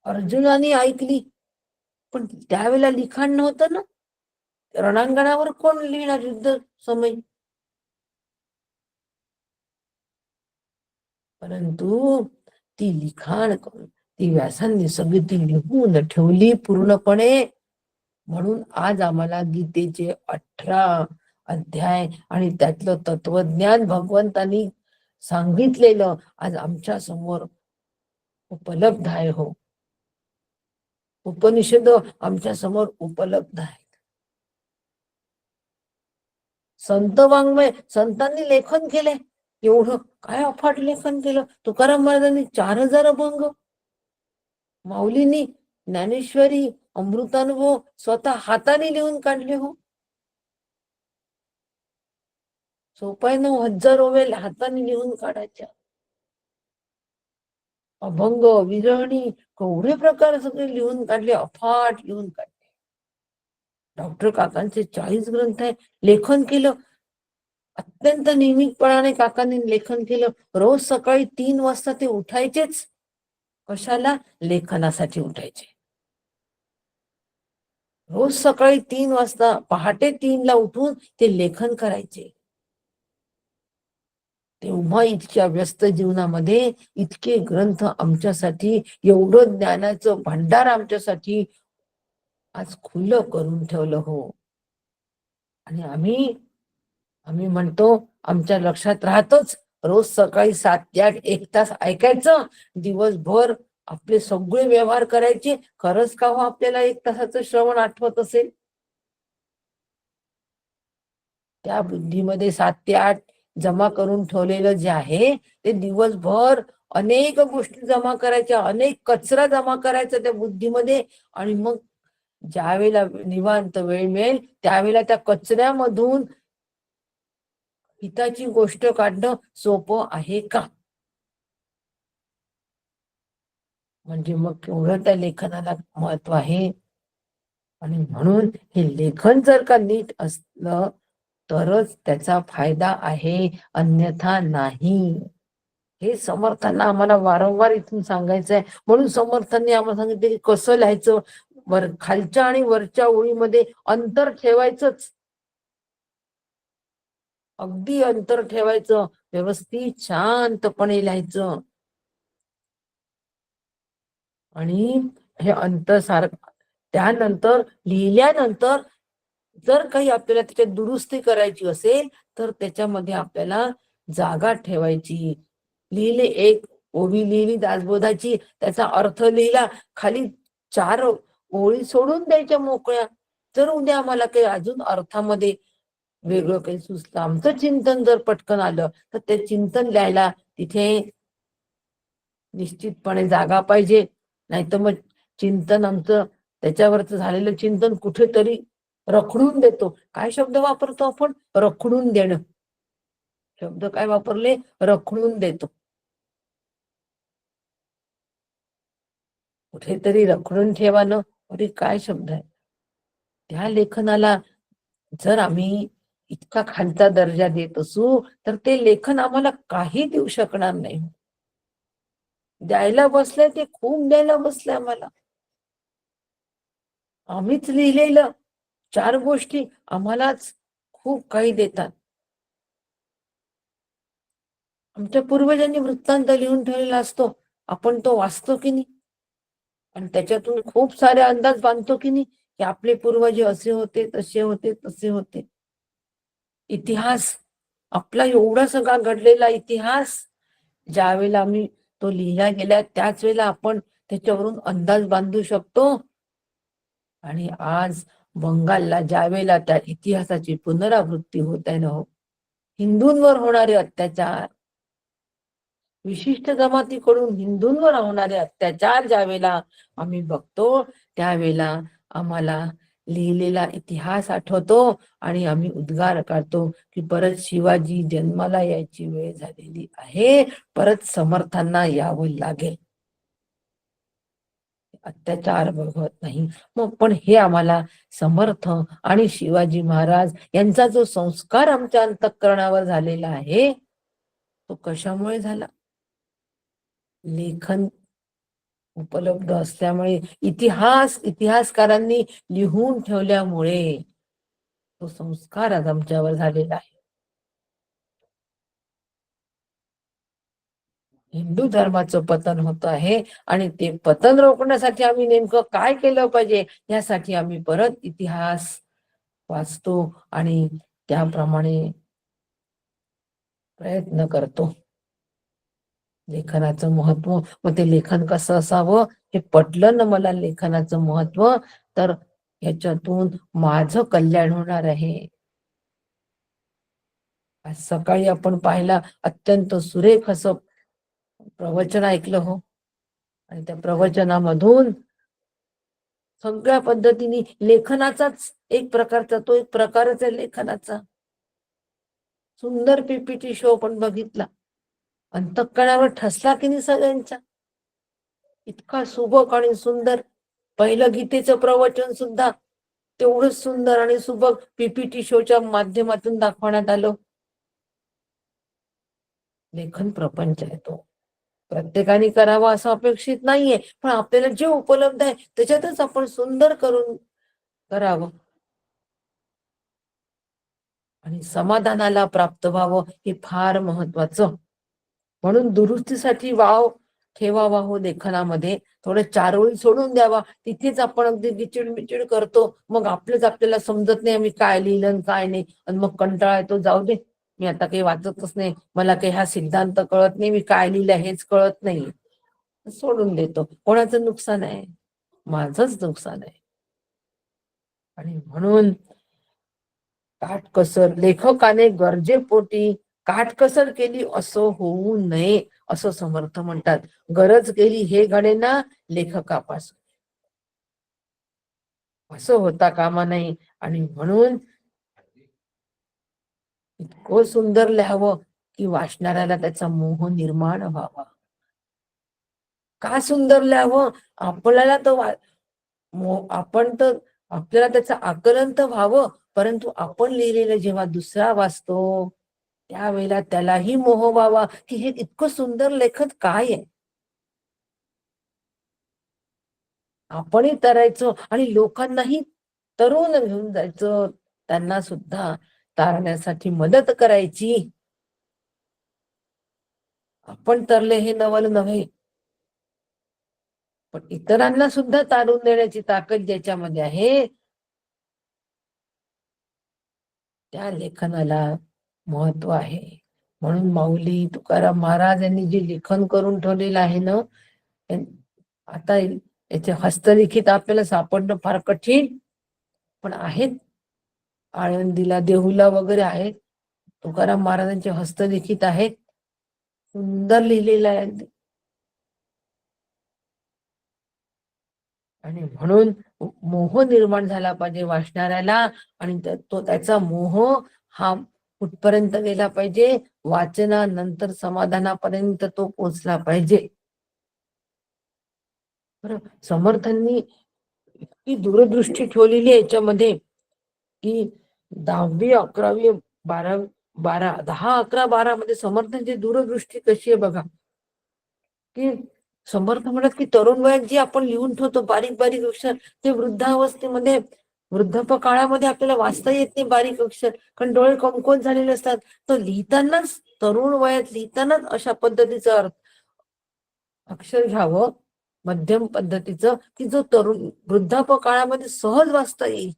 अर्जुनाने ऐकली, पण त्यावेळेला लिखाण नव्हतं ना. रणांगणावर कोण लिहिणार युद्ध समय? परंतु ती लिखाण करून ती व्यासांनी सगळी ती लिहून ठेवली पूर्णपणे. म्हणून आज आम्हाला गीतेचे 18 अध्याय आणि त्यातलं तत्वज्ञान भगवंतांनी सांगितलेलं आज आमच्या समोर उपलब्ध आहे हो. उपनिषद आमच्या समोर उपलब्ध आहेत. संत वाङ्मय, संतांनी लेखन केले. एवढं काय अफाट लेखन केलं. तुकाराम महाराजांनी 4000 अभंग, माऊलींनी ज्ञानेश्वरी, अमृतानुभव स्वतः हाताने लिहून काढले हो. सोपाय 9000 ओव्या हाताने लिहून काढायच्या. अभंग, विरहणी, केवढे प्रकार सगळे लिहून काढले, अफाट लिहून काढले. डॉक्टर काकांचे 40 ग्रंथ आहे, लेखन केलं. अत्यंत नियमितपणाने काकांनी लेखन केलं. रोज सकाळी 3 वाजता ते उठायचेच. कशाला? लेखनासाठी उठायचे. रोज सकाळी 3 वाजता, पहाटे 3 ला उठून ते लेखन करायचे. तेव्हा इतक्या व्यस्त जीवनामध्ये इतके ग्रंथ आमच्यासाठी, एवढं ज्ञानाचं भांडार आमच्यासाठी आज खुलं करून ठेवलं हो. आणि आम्ही म्हणतो, आमच्या लक्षात राहतोच, रोज सकाळी 7 ते 8 1 तास ऐकायचं, दिवसभर आपले सगळे व्यवहार करायचे. खरंच का हो आपल्याला 1 तासाचं श्रवण आठवत असेल? त्या बुद्धीमध्ये 7 ते 8 जमा करून ठेवलेलं जे आहे ते दिवसभर अनेक गोष्टी जमा करायच्या, अनेक कचरा जमा करायचा त्या बुद्धीमध्ये. आणि मग ज्या वेळेला निवांत वेळ मिळेल त्यावेळेला त्या कचऱ्यामधून हिताची गोष्ट काढणं सोपं आहे का? म्हणजे मग केवढं त्या लेखनाला महत्व आहे. आणि म्हणून हे लेखन जर का नीट असलं तरच त्याचा फायदा आहे, अन्यथा नाही. हे समर्थांना आम्हाला वारंवार इथून सांगायचं आहे. म्हणून समर्थांनी आम्हाला सांगितलं की कसं लिहायचं, खालच्या आणि वरच्या ओळीमध्ये अंतर ठेवायचंच, अगदी अंतर ठेवायचं, व्यवस्थित शांतपणे लिहायचं. आणि हे अंतर त्यानंतर लिहिल्यानंतर जर काही आपल्याला त्याच्यात दुरुस्ती करायची असेल तर त्याच्यामध्ये आपल्याला जागा ठेवायची. लिहिले, एक ओवी लिहिली दासबोधाची, त्याचा अर्थ लिहिला, खाली 4 ओळी सोडून द्यायच्या मोकळ्या. जर उद्या आम्हाला काही अजून अर्थामध्ये वेगळं काही सुचलं, आमचं चिंतन जर पटकन आलं, तर ते चिंतन लिहायला तिथे निश्चितपणे जागा पाहिजे. नाही तर मग चिंतन आमचं, त्याच्यावरच झालेलं चिंतन कुठेतरी रखडून देतो. काय शब्द वापरतो आपण? रखडून देणं. शब्द काय वापरले? रखडून देतो. कुठेतरी रखडून ठेवानं, अरे काय शब्द आहे. त्या लेखनाला जर आम्ही इतका खालचा दर्जा देत असू तर ते लेखन आम्हाला काही देऊ शकणार नाही. द्यायला बसलंय ते खूप द्यायला बसलंय आम्हाला. आम्हीच लिहिलेलं 4 गोष्टी आम्हालाच खूप काही देतात. आमच्या पूर्वजांनी वृत्तांत लिहून ठेवलेला असतो, आपण तो वाचतो की नाही, आणि त्याच्यातून खूप सारे अंदाज बांधतो की नाही, की आपले पूर्वज असे होते, तसे होते, तसे होते. इतिहास आपला एवढा सगळा घडलेला इतिहास ज्या वेळेला आम्ही तो लिहिला गेला त्याच वेळेला आपण त्याच्यावरून अंदाज बांधू शकतो. आणि आज बंगालला ज्या वेळेला त्या इतिहासाची पुनरावृत्ती होत आहे ना हो, हिंदूंवर होणारे अत्याचार, विशिष्ट जमातीकडून हिंदूंवर होणारे अत्याचार ज्या वेळेला आम्ही बघतो त्यावेळेला आम्हाला लिहिलेला इतिहास आठवतो आणि आम्ही उद्गार काढतो की परत शिवाजी जन्माला यायची वेळ झालेली आहे, परत समर्थांना यावं लागेल, अत्याचार बघत नाही. मग पण हे आम्हाला समर्थ आणि शिवाजी महाराज यांचा जो संस्कार आमच्या अंतःकरणावर झालेला आहे तो कशामुळे झाला? लेखन उपलब्ध असल्यामुळे, इतिहासकारांनी लिहून ठेवल्यामुळे तो संस्कार आज आमच्यावर झालेला आहे. हिंदू धर्माचं पतन होत आहे आणि ते पतन रोखण्यासाठी आम्ही नेमकं काय केलं पाहिजे यासाठी आम्ही परत इतिहास वाचतो आणि त्याप्रमाणे प्रयत्न करतो. लेखनाचं महत्व, मग ते लेखन कसं असावं हे पटलं ना मला, लेखनाचं महत्व, तर ह्याच्यातून माझं कल्याण होणार आहे. आज सकाळी आपण पाहिला अत्यंत सुरेख असं प्रवचन ऐकलं हो, आणि त्या प्रवचनामधून सगळ्या पद्धतीने लेखनाचाच एक प्रकारचा, तो एक प्रकारच आहे लेखनाचा. सुंदर पीपीटी शो पण बघितला, अंतःकरणावर ठसला की नाही सगळ्यांच्या, इतका सुबक आणि सुंदर. पहिलं गीतेचं प्रवचन सुद्धा तेवढंच सुंदर आणि सुबक पीपीटी शोच्या माध्यमातून दाखवण्यात आलं. लेखन प्रपंच आहे तो, प्रत्येकाने करावा असं अपेक्षित नाहीये, पण आपल्याला जे उपलब्ध आहे त्याच्यातच आपण सुंदर करून करावं आणि समाधानाला प्राप्त व्हावं, हे फार महत्वाचं. म्हणून दुरुस्तीसाठी वाव ठेवावा हो लेखनामध्ये, थोडं 4 ओळी सोडून द्यावा, तिथेच आपण अगदी गिचिड मिचिड करतो, मग आपल्याला समजत नाही आम्ही काय लिहिलं आणि काय नाही, आणि मग कंटाळा येतो, जाऊ दे मी आता काही वाचतच नाही, मला काही हा सिद्धांत कळत नाही, मी काय लिहिलं हेच कळत नाही, सोडून देतो. कोणाचं नुकसान आहे? माझंच नुकसान आहे. आणि म्हणून काटकसर, लेखकाने गरजेपोटी काटकसर केली असं होऊ नये असं समर्थ म्हणतात. गरज केली हे घडेना लेखकापासून, असं होता कामा नये. आणि म्हणून इतकं सुंदर लिहावं की वाचणाऱ्याला त्याचा मोह निर्माण व्हावा. का सुंदर लिहावं? आपल्याला तर आपण तर आपल्याला त्याचं आकलन तर व्हावं, परंतु आपण लिहिलेलं जेव्हा दुसरा वाचतो त्यावेळेला त्यालाही मोह व्हावा की हे इतकं सुंदर लेखन काय आहे. आपणही तरायचो आणि लोकांनाही तरुण घेऊन जायचं, त्यांना सुद्धा तारण्यासाठी मदत करायची. आपण तरले हे नवल नव्हे, पण इतरांना सुद्धा तारून देण्याची ताकद ज्याच्यामध्ये आहे, त्या लेखनाला महत्व आहे. म्हणून माऊली तुकाराम महाराज यांनी जे लेखन करून ठेवलेलं आहे ना, आता याचे हस्तलिखित आपल्याला सापडणं फार कठीण, पण आहेत. आळंदीला देहूला वगैरे आहेत, तुकाराम महाराजांचे हस्तलिखित आहेत, सुंदर लिहिलेलं आहे. आणि म्हणून मोह निर्माण झाला पाहिजे वाचणाऱ्याला, आणि तो त्याचा मोह हा कुठपर्यंत गेला पाहिजे, वाचनानंतर समाधानापर्यंत तो पोचला पाहिजे. बरं, समर्थांनी इतकी दूरदृष्टी ठेवलेली आहे याच्यामध्ये की 10वी 11वी 12 10 11 12 मध्ये समर्थांची दूरदृष्टी कशी आहे बघा. की समर्थ म्हणत की तरुण वयात जे आपण लिहून ठेवतो बारीक बारीक अक्षर, ते वृद्धावस्थेमध्ये वृद्धाप काळामध्ये आपल्याला वाचता येत नाही बारीक अक्षर, कारण डोळे कमकुवत झालेले असतात. तर लिहितानाच, तरुण वयात लिहितानाच अशा पद्धतीचं अक्षर घ्यावं, मध्यम पद्धतीचं, की जो तरुण वृद्धाप काळामध्ये सहज वाचता येईल.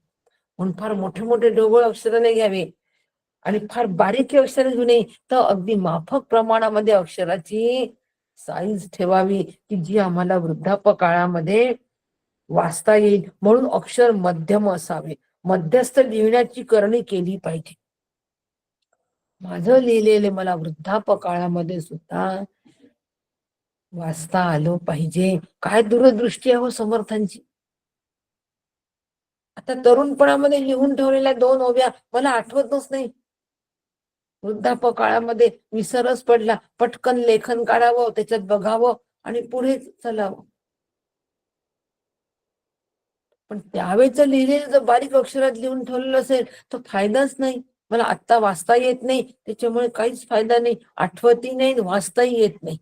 म्हणून फार मोठे मोठे ढोबळ अक्षराने घ्यावे आणि फार बारीक अक्षर घेऊ नये, तर अगदी माफक प्रमाणामध्ये अक्षराची साईज ठेवावी की जी आम्हाला वृद्धाप काळामध्ये वाचता येईल. म्हणून अक्षर मध्यम असावे, मध्यस्थ लिहिण्याची करणी केली पाहिजे. माझं लिहिलेले मला वृद्धाप काळामध्ये सुद्धा वाचता आलं पाहिजे. काय दूरदृष्टी आहे हो समर्थांची. आता तरुणपणामध्ये लिहून ठेवलेल्या 2 ओव्या मला आठवतच नाही, वृद्धाप काळामध्ये विसरच पडला, पटकन लेखन काढावं, त्याच्यात बघावं आणि पुढे चलावं. पण त्यावेळेच लिहिलेलं जर बारीक अक्षरात लिहून ठेवलेलं असेल तर फायदाच नाही. मला आत्ता वाचता येत नाही त्याच्यामुळे काहीच फायदा नाही, आठवतही नाही, वाचताही येत नाही.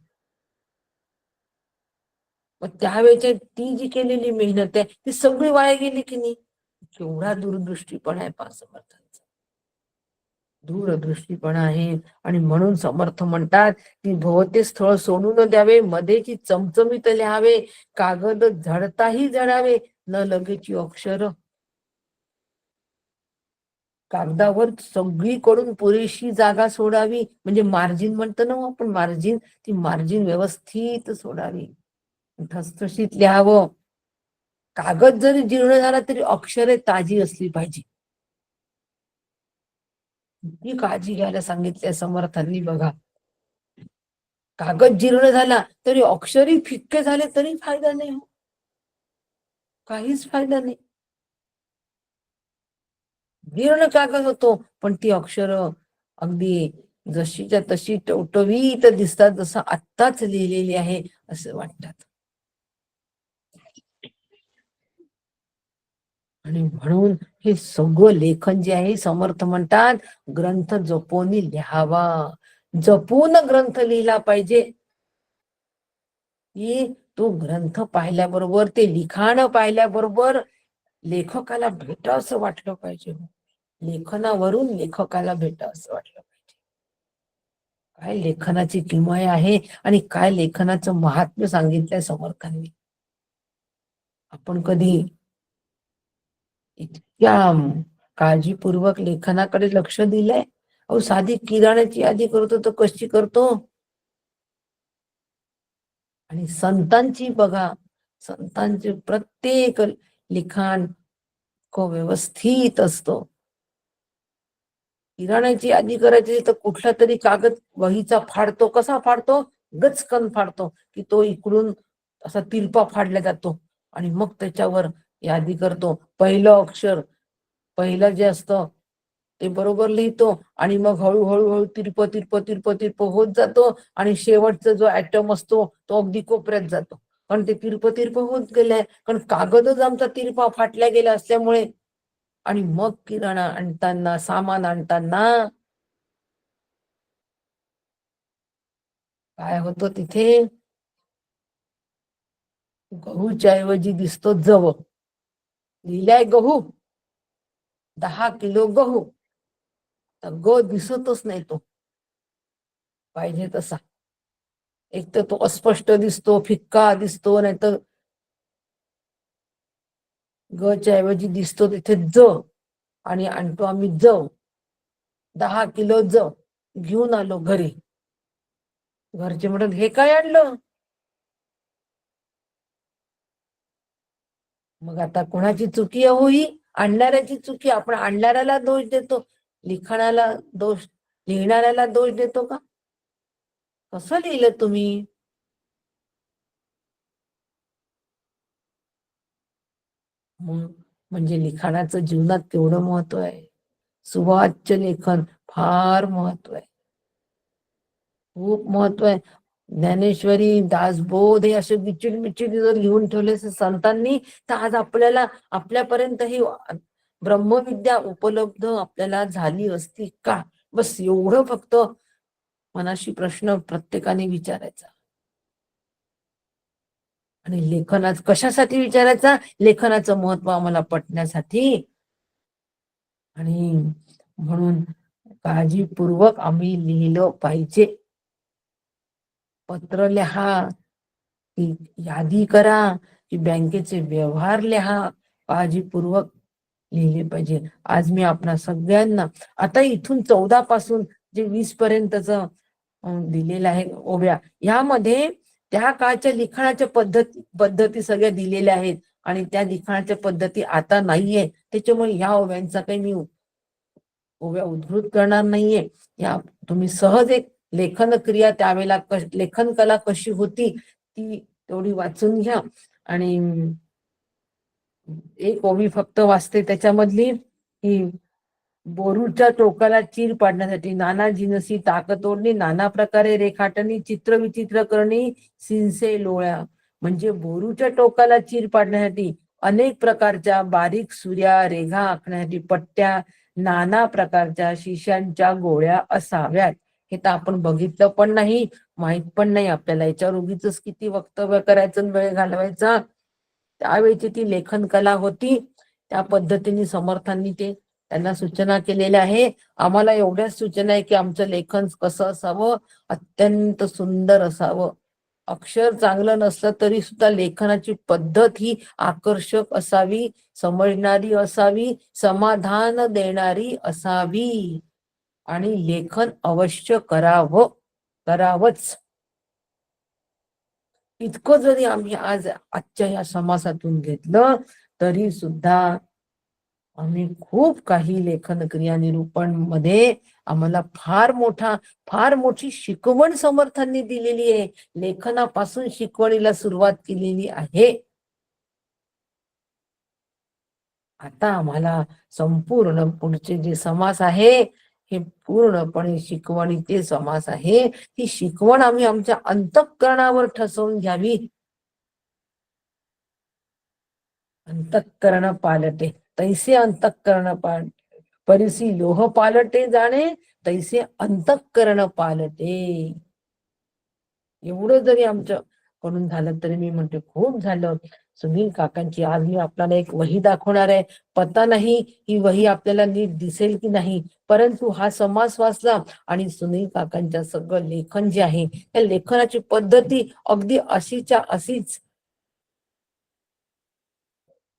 मग त्यावेळेच्या ती जी केलेली मेहनत आहे ती सगळी वाया गेली की नाही. केवढा दूरदृष्टीपणा आहे पहा समर्थांचा, दूरदृष्टीपणा आहे. आणि म्हणून समर्थ म्हणतात की भोवते स्थळ सोडून द्यावे, मध्येची चमचमीत लिहावे, कागद झडताही झडावे, न लगेची अक्षर. कागदावर सगळीकडून पुरेशी जागा सोडावी, म्हणजे मार्जिन म्हणतो ना आपण, मार्जिन, ती मार्जिन व्यवस्थित सोडावी, ठसठशीत लिहावं. कागद जरी जीर्ण झाला तरी अक्षरे ताजी असली पाहिजे. ही काळजी घ्यायला सांगितल्या समर्थांनी बघा. कागद जीर्ण झाला तरी अक्षरही फिक्के झाले तरी फायदा नाही हो, काहीच फायदा नाही. जीर्ण कागद होतो पण ती अक्षर अगदी जशीच्या तशी टवटवीत दिसतात, जसं आत्ताच लिहिलेली आहे असं वाटतात. आणि म्हणून हे सगळं लेखन जे आहे, समर्थ म्हणतात ग्रंथ जपून लिहावा, जपून ग्रंथ लिहिला पाहिजे. की तो ग्रंथ पाहिल्याबरोबर, ते लिखाण पाहिल्याबरोबर लेखकाला भेटावंसं वाटलं पाहिजे. लेखनावरून लेखकाला भेटावंसं वाटलं पाहिजे. काय लेखनाची किमया आहे आणि काय लेखनाचं महात्म्य सांगितलंय समर्थांनी. आपण कधी इतक्या काळजीपूर्वक लेखनाकडे लक्ष दिलंय? अहो, साधी किराण्याची यादी करतो तर कशी करतो, आणि संतांची बघा, संतांचे प्रत्येक लिखाण व्यवस्थित असतो. किराण्याची यादी करायची तर कुठला तरी कागद वहीचा फाडतो, कसा फाडतो, गचकन फाडतो की तो इकडून असा तिरपा फाडला जातो, आणि मग त्याच्यावर यादी करतो. पहिलं अक्षर, पहिलं जे असतं ते बरोबर लिहितो, आणि मग हळूहळू हळू तिरप तिरप तिरप तिरप होत जातो, आणि शेवटचा जो ऍटम असतो तो अगदी कोपऱ्यात जातो, कारण ते तिरप तिरप होत गेलंय, कारण कागदच आमचा तिरपा फाटल्या गेला असल्यामुळे. आणि मग किराणा आणताना, सामान आणताना काय होतं तिथे, गहूच्या ऐवजी दिसतो जव. लिहिलाय गहू, 10 किलो गहू, तर ग दिसतच नाही तो पाहिजे तसा. एक तर तो अस्पष्ट दिसतो, फिक्का दिसतो, नाही तर ग च्या ऐवजी दिसतो तिथे ज, आणि आणतो आम्ही जव. 10 किलो जव घेऊन आलो घरी. घरचे म्हणत हे काय आणलं. मग आता कोणाची चुकी आहे हो ही? आणणाऱ्याची चुकी. आपण आणणाऱ्याला दोष देतो, लिखाणाला दोष, लिहिणाऱ्याला दोष देतो का? कसं लिहिलं तुम्ही? म्हणजे लिखाणाचं जीवनात केवढं महत्व आहे. सुवाच्य लेखन फार महत्व आहे, खूप महत्व आहे. ज्ञानेश्वरी, दासबोध हे असे विचिड विचिड जर लिहून ठेवले संतांनी, तर आज आपल्याला, आपल्यापर्यंत ही ब्रह्मविद्या उपलब्ध आपल्याला झाली असती का? बस एवढं फक्त मनाशी प्रश्न प्रत्येकाने विचारायचा. आणि लेखनाच कशासाठी विचारायचा? लेखनाचं महत्व आम्हाला पटण्यासाठी. आणि म्हणून काळजीपूर्वक आम्ही लिहिलं पाहिजे. पत्र लिहा, की यादी करा, की बँकेचे व्यवहार लिहा, काळजीपूर्वक लिहिले पाहिजे. आज मी आपणा सगळ्यांना आता इथून 14 पासून जे 20 पर्यंतच दिलेलं आहे ओव्या, यामध्ये त्या काळच्या लिखाणाच्या पद्धती सगळ्या दिलेल्या आहेत, आणि त्या लिखाणाच्या पद्धती आता नाहीये. त्याच्यामुळे ह्या ओव्यांचा काही मी ओव्या उद्धृत करणार नाहीये. या तुम्ही सहज एक लेखन क्रिया त्यावेळेला लेखन कला कशी होती ती तेवढी वाचून घ्या. आणि एक ओवी फक्त वाचते त्याच्यामधली, की बोरूच्या टोकाला चीर पाडण्यासाठी नाना जिनसी ताकतोडणी, नाना प्रकारे रेखाटणी, चित्र विचित्र करणी, सिंसे लोळ्या. म्हणजे बोरूच्या टोकाला चीर पाडण्यासाठी अनेक प्रकारच्या बारीक सुऱ्या रेघा आखण्यासाठी पट्ट्या, नाना प्रकारच्या शिशांच्या गोळ्या असाव्यात. हे तर आपण बघितलं पण नाही, माहित पण नाही आपल्याला. याच्यावर उगीच किती वक्तव्य करायचं, वेळ घालवायचा. त्यावेळेची ती लेखन कला होती, त्या पद्धतीने समर्थांनी ते त्यांना सूचना केलेल्या आहे. आम्हाला एवढ्याच सूचना आहे की आमचं लेखन कसं असावं, अत्यंत सुंदर असावं. अक्षर चांगलं नसलं तरी सुद्धा लेखनाची पद्धत ही आकर्षक असावी, समजणारी असावी, समाधान देणारी असावी. आणि लेखन अवश्य करावंच. इतकं जरी आम्ही आज आजच्या या समासातून घेतलं तरी सुद्धा आम्ही खूप काही लेखन क्रिया निरूपण मध्ये आम्हाला फार मोठी शिकवण समर्थांनी दिलेली आहे. लेखनापासून शिकवणीला सुरुवात केलेली आहे. आता आम्हाला संपूर्ण पुढचे जे समास आहे हे पूर्णपणे शिकवणीचे समास आहे. ही शिकवण आम्ही आमच्या अंतःकरणावर ठसवून घ्यावी. अंतःकरण पालटे तैसे अंतःकरण परिसी लोह पालटे जाणे, तैसे अंतःकरण पालटे. एवढं जरी आमच्या कडून झालं तरी मी म्हणते खूप झालं. सुनील काकांची आज मी आपल्याला एक वही दाखवणार आहे. पता नाही ही वही आपल्याला नीट दिसेल की नाही, परंतु हा समास वाचला आणि सुनील काकांच्या सगळं लेखन जे आहे त्या लेखनाची पद्धती अगदी अशीच्या अशीच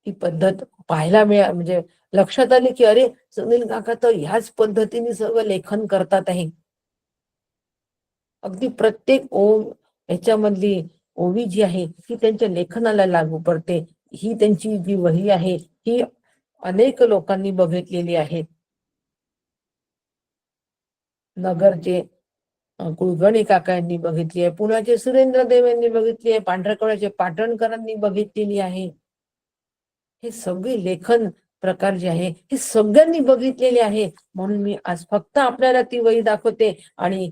ही पद्धत पाहायला म्हणजे लक्षात आले की अरे सुनील काका तर ह्याच पद्धतीने सर्व लेखन करतात आहे. अगदी प्रत्येक याच्यामधली ओवी जी आहे ती त्यांच्या लेखनाला लागू पडते. ही त्यांची जी वही आहे ही अनेक लोकांनी बघितलेली आहे. नगरचे कुलगणे काका यांनी बघितली आहे, पुण्याचे सुरेंद्र देव यांनी बघितली आहे, पांढरकवड्याचे पाटणकरांनी बघितलेली आहे. हे सगळे लेखन प्रकार जे आहे हे सगळ्यांनी बघितलेले आहे. म्हणून मी आज फक्त आपल्याला ती वही दाखवते. आणि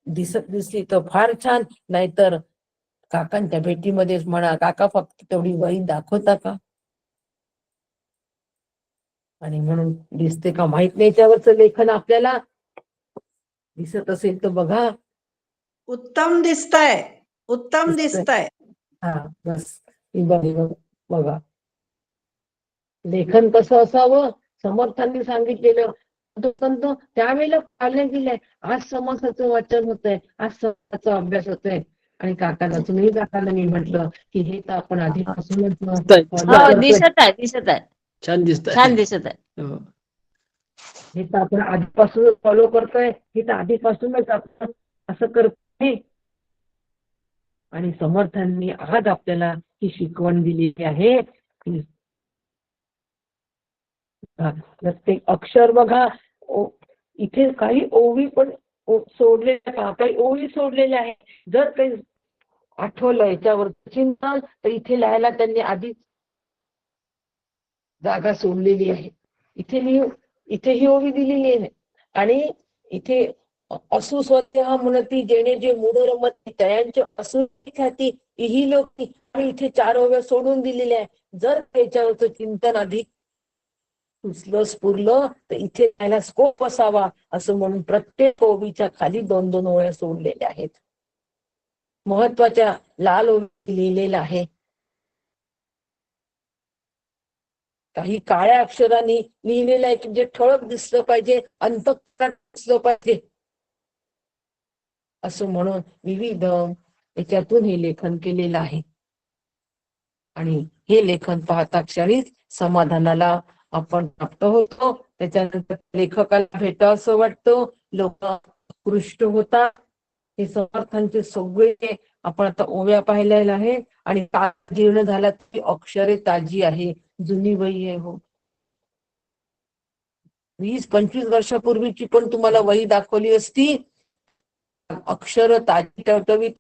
दिसली तर फार छान, नाहीतर काकांच्या भेटीमध्येच म्हणा काका फक्त तेवढी वही दाखवता का. आणि म्हणून दिसते का माहित नाही त्यावरच लेखन आपल्याला दिसत असेल तर बघा. उत्तम दिसतंय, उत्तम दिसतंय. हा बस बघा लेखन कसं असावं समर्थांनी सांगितलेलं त्यावेळेला पाळले गेले. आज समासाचं वाचन होतंय, आज समासाचा अभ्यास होतोय. आणि काकाला तुम्ही काकाला मी म्हटलं की हे तर आपण आधीपासूनच दिसत आहे छान दिसत छान दिसत आहे. हे तर आपण आधीपासूनच फॉलो करतोय, हे तर आधीपासूनच आपण असं करतोय. आणि समर्थांनी आज आपल्याला ही शिकवण दिलेली आहे की प्रत्येक अक्षर बघा इथे काही ओवी पण सोडलेल्या काही ओवी सोडलेल्या आहेत. जर काही आठवलं याच्यावर चिंतन तर इथे लिहायला त्यांनी आधीच जागा सोडलेली आहे. इथे ही ओवी दिलेली आहे. आणि इथे असू स्वतः म्हणती जेणे जे मूढरमती तयांचे असू ख्याती ही लोक इथे 4 ओव्या सोडून दिलेल्या आहे. जर त्याच्यावरचं चिंतन अधिक सुचलं स्फुरलं तर इथे त्याला स्कोप असावा असं म्हणून प्रत्येक ओवीच्या खाली 2-2 ओव्या सोडलेल्या आहेत. महत्वाच्या लाल ओवी लिहिलेल्या आहे. काही काळ्या अक्षरांनी लिहिलेलं आहे की जे ठळक दिसलं पाहिजे, अंतःकरणात दिसलं पाहिजे असं म्हणून विविध याच्यातून हे लेखन केलेलं आहे. आणि हे लेखन पाहता क्षणीच समाधानाला आपण प्राप्त होतो. त्याच्यानंतर लेखकाला भेटावं असं वाटतं, लोक उत्कृष्ट होतात. हे समर्थांचे सगळे आपण आता ओव्या पाहिलेल्या आहे. आणि जीर्ण झाला ती अक्षरे ताजी आहे, जुनी वही आहे. हो 20-25 वर्षापूर्वीची पण तुम्हाला वही दाखवली असती, अक्षर ताजी टवटवीत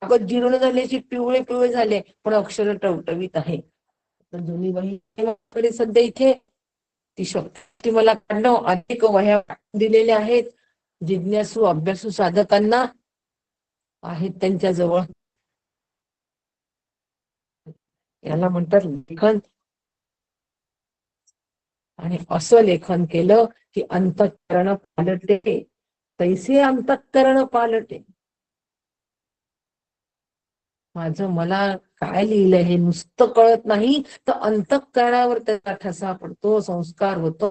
कागद जीर्ण झाल्याची पिवळे पिवळे झाले पण अक्षर टवटवीत आहे. जुनी वही सध्या इथे ती शक्ती मला काढणं. अनेक वह्या दिलेल्या आहेत जिज्ञासू अभ्यासू साधकांना आहेत त्यांच्या जवळ. याला म्हणतात लेखन. आणि असं लेखन केलं की अंतःकरण पालटे, तैसे अंतःकरण पालटे. मला काय लिहिलंय हे नुसतं कळत नाही तर अंतःकरणावर त्याचा ठसा पडतो, संस्कार होतो.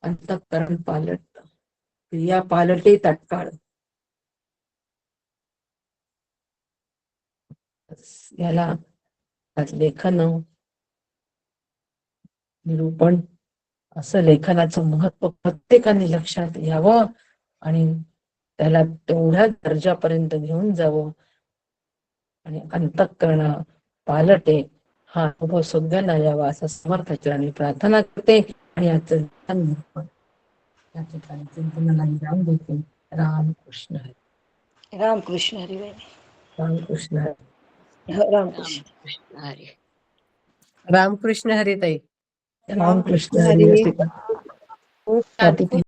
अंतःकरण पालट, क्रिया पालटे तत्काळ. याला लेखन निरूपण असं लेखनाचं महत्व प्रत्येकाने लक्षात घ्यावं आणि त्याला तेवढ्या दर्जापर्यंत घेऊन जावं. आणि अंतःकरण पालटे हा अनुभव सगळ्यांना यावा असं समर्थाचरणी प्रार्थना करते. आणि याचं या ठिकाणी चिंतनाला विराम देते. रामकृष्ण हरी. रामकृष्ण हरी. रामकृष्ण हरी. रामकृष्ण हरी. रामकृष्ण हरी ताई. रामकृष्ण हरी. रामकृष्ण हरी.